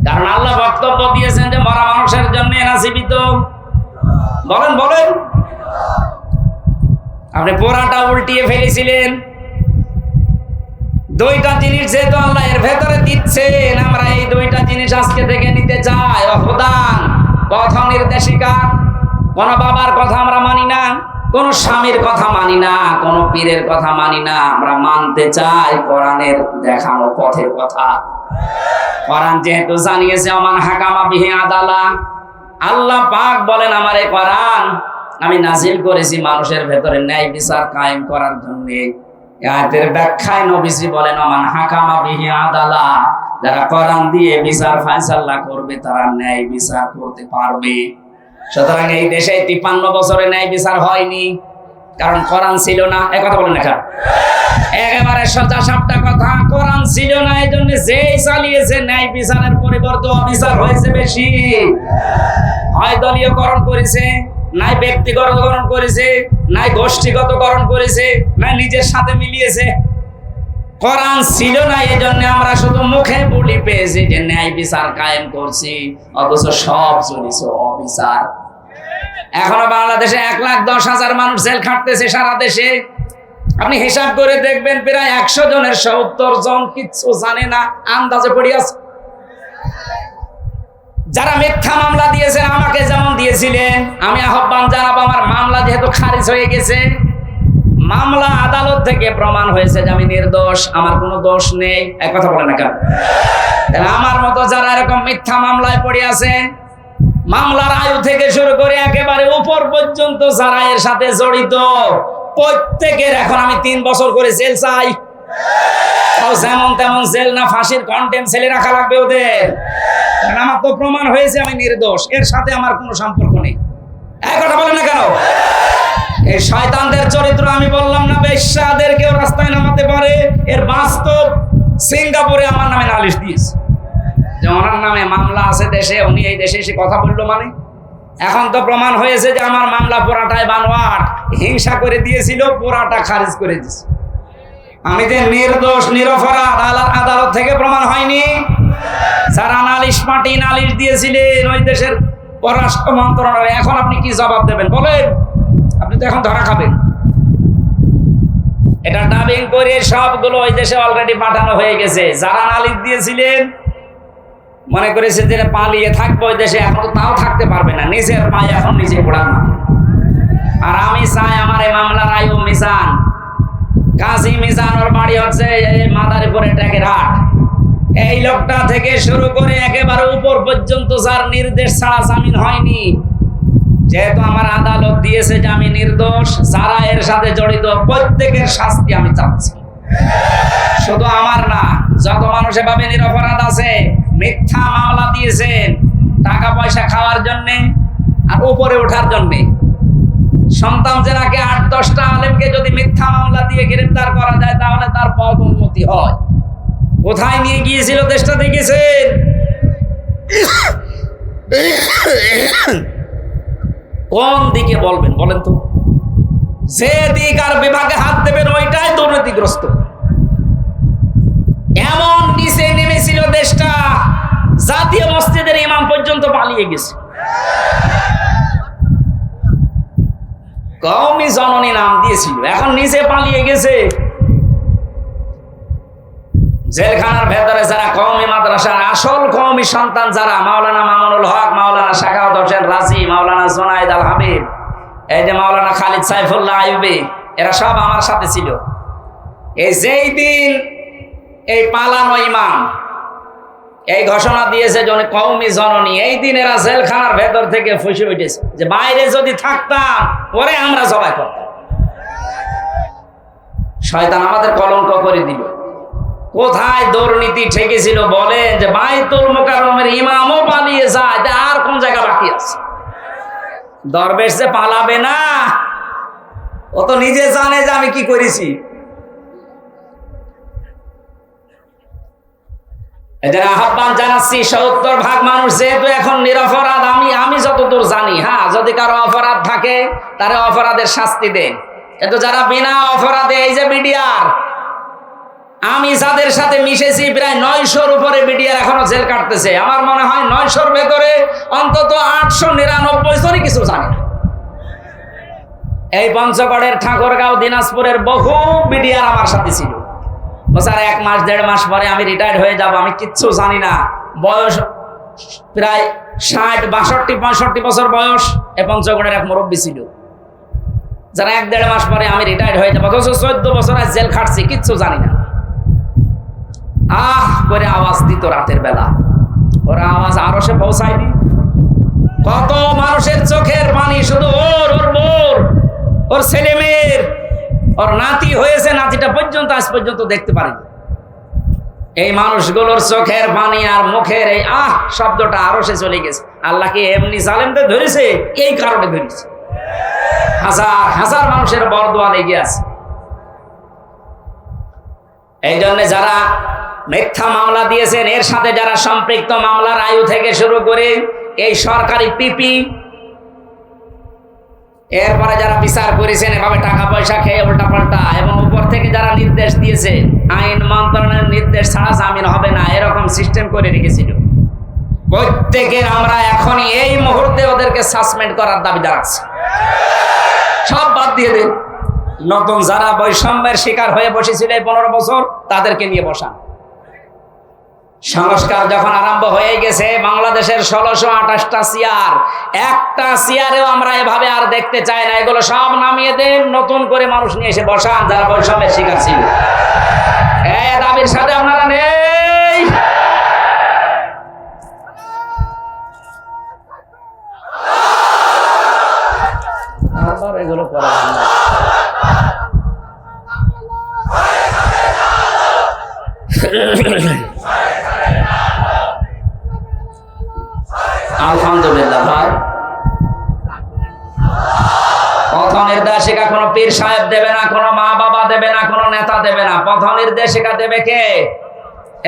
কারণ আল্লাহ বক্তব্য দিয়েছেন যে মরা মানুষের জন্য না জীবিত? বলেন বলেন। আপনি পোড়াটা উল্টিয়ে ফেলেছিলেন। দুইটা জিনিস যেহেতু আল্লাহ এর ভেতরে দিচ্ছেন, আমরা এই দুইটা জিনিস আজকে থেকে নিতে চাই। অবদান, পথ নির্দেশিকা। কোন বাবার কথা আমরা মানি না, কোন স্বামীর কথা মানি না, কোন পীরের কথা মানি না। আমরা মানতে চাই কোরআনের দেখানো পথের কথা। কোরআন যেহেতু জানিয়েছে ওমান হাকামা বিহি আদালা, আল্লাহ পাক বলেন আমার এই কোরআন আমি নাজিল করেছি মানুষের ভেতরে ন্যায় বিচার কায়েম করার জন্য। আয়াতের ব্যাখ্যায় নবীজি বলেন ওমান হাকামা বিহি আদালা, যারা কোরআন দিয়ে বিচার ফায়সালা করবে তারা ন্যায় বিচার করতে পারবে। সুতরাং এই দেশে 53 বছরে ন্যায় বিচার হয়নি, কারণ কোরআন ছিল না। কথা বলেন না, একেবারে সোজা সাপটা কথা। কোরআন ছিল না, এই জন্য যেই চালিয়েছে ন্যায় বিচারের পরিবর্তে অবিচার হয়েছে বেশি। হয় দলীয়করণ করেছে, নাই ব্যক্তিগতকরণ করেছে, নাই গোষ্ঠীগতকরণ করেছে, নাই নিজের সাথে মিলিয়েছে। কোরআন ছিল না, এই জন্য আমরা শুধু মুখে বলি পেয়েছি যে ন্যায় বিচার কায়েম করছি, অথচ সব চলেছে অবিচার। এখনো বাংলাদেশে 1,10,000 মানুষ জেল খাটতেছে সারা দেশে। আপনি হিসাব করে দেখবেন প্রায় 100 জনের 70 জন কিচ্ছু জানে না, আন্দাজে পড়ে আছে। যারা মিথ্যা মামলা দিয়েছেন, আমাকে যেমন দিয়েছিলেন, আমি আহ্বান জানাবো আমার মামলা যেহেতু খারিজ হয়ে গেছে, মামলা আদালত থেকে প্রমাণ হয়েছে যে আমি নির্দোষ, আমার কোনো দোষ নেই। এক কথা বলে না কেন? আমার মতো যারা এরকম মিথ্যা মামলায় পড়ে আছে, মামলার আয়ু থেকে শুরু করে একেবারে উপর পর্যন্ত যারা এর সাথে জড়িত, প্রত্যেকের এখন আমি 3 বছর করে জেল চাই। যেমন তেমন জেল না, ফাঁসির কন্টেম সেলে রাখা লাগবে ওদের। আমার তো প্রমাণ হয়েছে আমি নির্দোষ, এর সাথে আমার কোনো সম্পর্ক নেই। এক কথা বলেন না কেন? এই শয়তানদের চরিত্র আমি বললাম না, বেশ্যাদেরকেও রাস্তায় নামাতে পারে। এর বাস্তব সিঙ্গাপুরে আমার নামে নালিশ দিয়েছে যে ওনার নামে মামলা আছে দেশে, উনি এই দেশে এসে কথা বললো। মানে এখন তো প্রমাণ হয়েছে যে আমার মামলা পুরাটাই বানোয়াট, হিংসা করে দিয়েছিল, পুরাটা খারিজ করে দিয়েছে। আমি যে নির্দোষ নিরপরাধ আদালত থেকে প্রমাণ হয়নি। যারা নালিশ পার্টি নালিশ দিয়েছিলেন ওই দেশের পররাষ্ট্র মন্ত্রণালয়, এখন আপনি কি জবাব দেবেন বলেন? আপনি তো এখন ধরা খাবেন। এটা ডাবিং করে সবগুলো ওই দেশে অলরেডি পাঠানো হয়ে গেছে। যারা নালিশ দিয়েছিলেন মনে করেছে যে পালিয়ে থাকবো ওই দেশে, এখন তো তাও থাকতে পারবে না, নিজের পায়ে এখন নিজে পড়ান। আর আমি চাই আমার এই মামলার আয়ু মিজান, কাজী মিজান, ওর বাড়ি হচ্ছে মাদারীপুরে টেকেরহাট। এই লোকটা থেকে শুরু করে একেবারে উপর পর্যন্ত যার নির্দেশ ছাড়া জামিন হয়নি, যেহেতু আমার আদালত দিয়েছে যে আমি নির্দোষ, যারা এর সাথে জড়িত প্রত্যেকের শাস্তি আমি চাচ্ছি। শুধু আমার না, যত মানুষ এভাবে নিরপরাধ আছে, মিথ্যা মামলা দিয়েছেন টাকা পয়সা খাওয়ার জন্যে আর উপরে ওঠার জন্যে। সন্তান জেনাকে 8-10টা আলেমকে যদি মিথ্যা মামলা দিয়ে গ্রেফতার করা যায়, তাহলে তার পথ উন্নতি হয়। কোথায় নিয়ে গিয়েছিল দেশটা দেখেছেন? কোন দিকে বলবেন বলেন তো? যে দিক আর বিভাগে হাত দেবেন ওইটাই দুর্নীতিগ্রস্ত। এমন নিচে নেমেছিল দেশটা, জাতীয় মসজিদের ইমাম পর্যন্ত পালিয়ে গেছে। কওমি জননী নাম দিয়েছিল, এখন নিচে পালিয়ে গেছে। জেলখানার ভেতরে যারা কওমি মাদ্রাসার আসল কওমি সন্তান, যারা মাওলানা মামুনুল হক, মাওলানা শাখাওয়াত হোসেন রাজি, মাওলানা জুনায়েদ আল হাবিব, এই যে মাওলানা খালিদ সাইফুল্লাহ আইয়ুবী, এরা সব আমার সাথে ছিল। এই যেই দিন এই পালানো ইমাম এই ঘোষণা দিয়েছে যে কওমি জননী, এই দিন এরা জেলখানার ভেতর থেকে ফুঁসে উঠেছে যে বাইরে যদি থাকতাম পরে আমরা জবাই করতাম। শয়তান আমাদের কলঙ্ক করে দিল। কোথায় দুর্নীতি ঠেকেছিল বলেন? যে বাইতুল মুকাররমের ইমামও পালিয়ে যায়, আর কোন জায়গা বাকি আছে? দরবেশ যে পালাবে না, ও তো নিজে জানে যে আমি কি করেছি। এদের আহ্বান জানাচ্ছি, 70% মানুষ যেহেতু এখন নিরপরাধ, আমি যতদূর জানি, হ্যাঁ, যদি কারো অপরাধ থাকে তারা অপরাধের শাস্তি দেন, কিন্তু যারা বিনা অপরাধে, এই যে মিডিয়ার আমি যাদের সাথে মিশেছি প্রায় 900-র উপরে বিডিআর এখনো জেল কাটতেছে। আমার মনে হয় 900-র ভেতরে অন্তত 899 জনই কিছু জানে না। এই পঞ্চগড়ের, ঠাকুরগাঁও, দিনাজপুরের বহু বিডিআর আমার সাথে ছিল। স্যার 1 মাস 1.5 মাস পরে আমি রিটায়ার্ড হয়ে যাব, আমি কিচ্ছু জানি না। বয়স প্রায় 60, 62, 65 বছর বয়স। এই পঞ্চগড়ের এক মুরব্বী ছিল, যারা 1-1.5 মাস পরে আমি রিটায়ার্ড হয়ে যাবো, অথচ 14 বছর আজ জেল খাটছি, কিচ্ছু জানি না। আহ করে আওয়াজ দিত রাতের বেলা, ওরা আওয়াজ আরো সে পৌঁছায়নি। কত মানুষের চোখের পানি শুধু ওর ছেলে মেয়ের, ওর নাতি হয়েছে, নাতিটা পর্যন্ত আজ পর্যন্ত দেখতে পারেনি। এই মানুষগুলোর চোখের পানি আর মুখের এই আহ শব্দটা আরো সে চলে গেছে। আল্লাহকে এমনি জালেমদের ধরেছে, এই কারণে ধরেছে। হাজার হাজার মানুষের বরদোয়া লেগে আছে। এই জন্য যারা মিথ্যা মামলা দিয়েছেন, এর সাথে যারা সম্পৃক্ত, মামলার আয়ু থেকে শুরু করে এই সরকারি পিপি, এরপরে যারা বিচার করেছেন এভাবে টাকা পয়সা খেয়ে উল্টাপাল্টা, এবং উপর থেকে যারা নির্দেশ দিয়েছে আইন মন্ত্রণালয়ের নির্দেশ ছাড়া জামিন হবে না, এরকম সিস্টেম করে রেখেছিল, প্রত্যেকের আমরা এখনই এই মুহূর্তে ওদেরকে সাসপেন্ড করার দাবি জানাচ্ছি। সব বাদ দিয়ে দিন। নতুন যারা বৈষম্যের শিকার হয়ে বসেছিল 15 বছর, তাদেরকে নিয়ে বসান। সংস্কার যখন আরম্ভ হয়ে গেছে, বাংলাদেশের 1628টা চেয়ার, একটা চেয়ারেও আমরা এভাবে আর দেখতে চাই না। এগুলো সব নামিয়ে দেন, নতুন করে মানুষ নিয়ে এসে বসান যারা বৈষম্যের শিকার ছিল। এই দাবির সাথে আপনারা নেই। আবার এগুলো করা আলহামদুলিল্লাহ। ভাই, পথ নির্দেশিকা কোনো পীর সাহেব দেবে না, কোনো মা বাবা দেবে না, কোনো নেতা দেবে না। পথ নির্দেশিকা দেবে কে?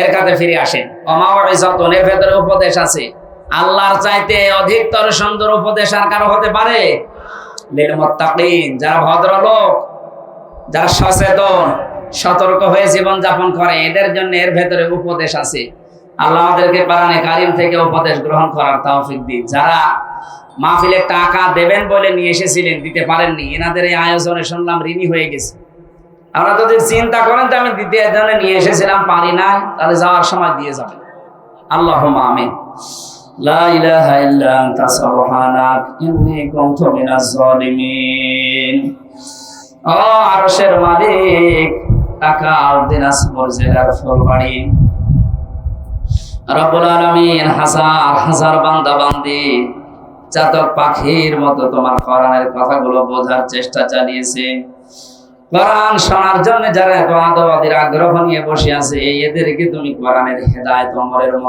এর কাছে ফিরে আসেন। অমাওয়াইজাতুন, এর ভেতরে উপদেশ আছে। আল্লাহর চাইতে অধিকতর সুন্দর উপদেশ আর কারো হতে পারে? লিল মুত্তাকিন, যারা ভদ্রলোক, যারা সচেতন, সতর্ক হয়ে জীবন যাপন করে, এদের জন্য এর ভেতরে উপদেশ আছে। আল্লাহ আমাদেরকে কোরআনে কারীম থেকে উপদেশ গ্রহণ করার তৌফিক দিন। যারা মাহফিলে টাকা দেবেন বলে নিয়ে এসেছিলেন, দিতে পারেননি, এনাদের এই আয়োজনে শুনলাম ঋণী হয়ে গেছে। আমরা যদি চিন্তা করেন যে আমি দিতে জন্য নিয়ে এসেছিলাম, পারি না, তাহলে যাওয়ার সময় দিয়ে যাবেন। আল্লাহুম্মা আমিন। লা ইলাহা ইল্লা আনতা সুবহানাক ইন্নী কুনতু মিনাজ জালিমিন। ও আরশের মালিক, টাকাল দিনাজপুর জেলার ফুলবাড়ি, রব্বুল আলামিন হাজার হাজার বান্দা বান্দি চাতক পাখির মতো তোমার কোরআনের কথাগুলো বোঝার চেষ্টা চালিয়েছে। কোরআন শোনার জন্য যারা এত আগ্রহ নিয়ে বসে আছে, এদেরকে তুমি কোরআনের হেদায়েত অমরের মতো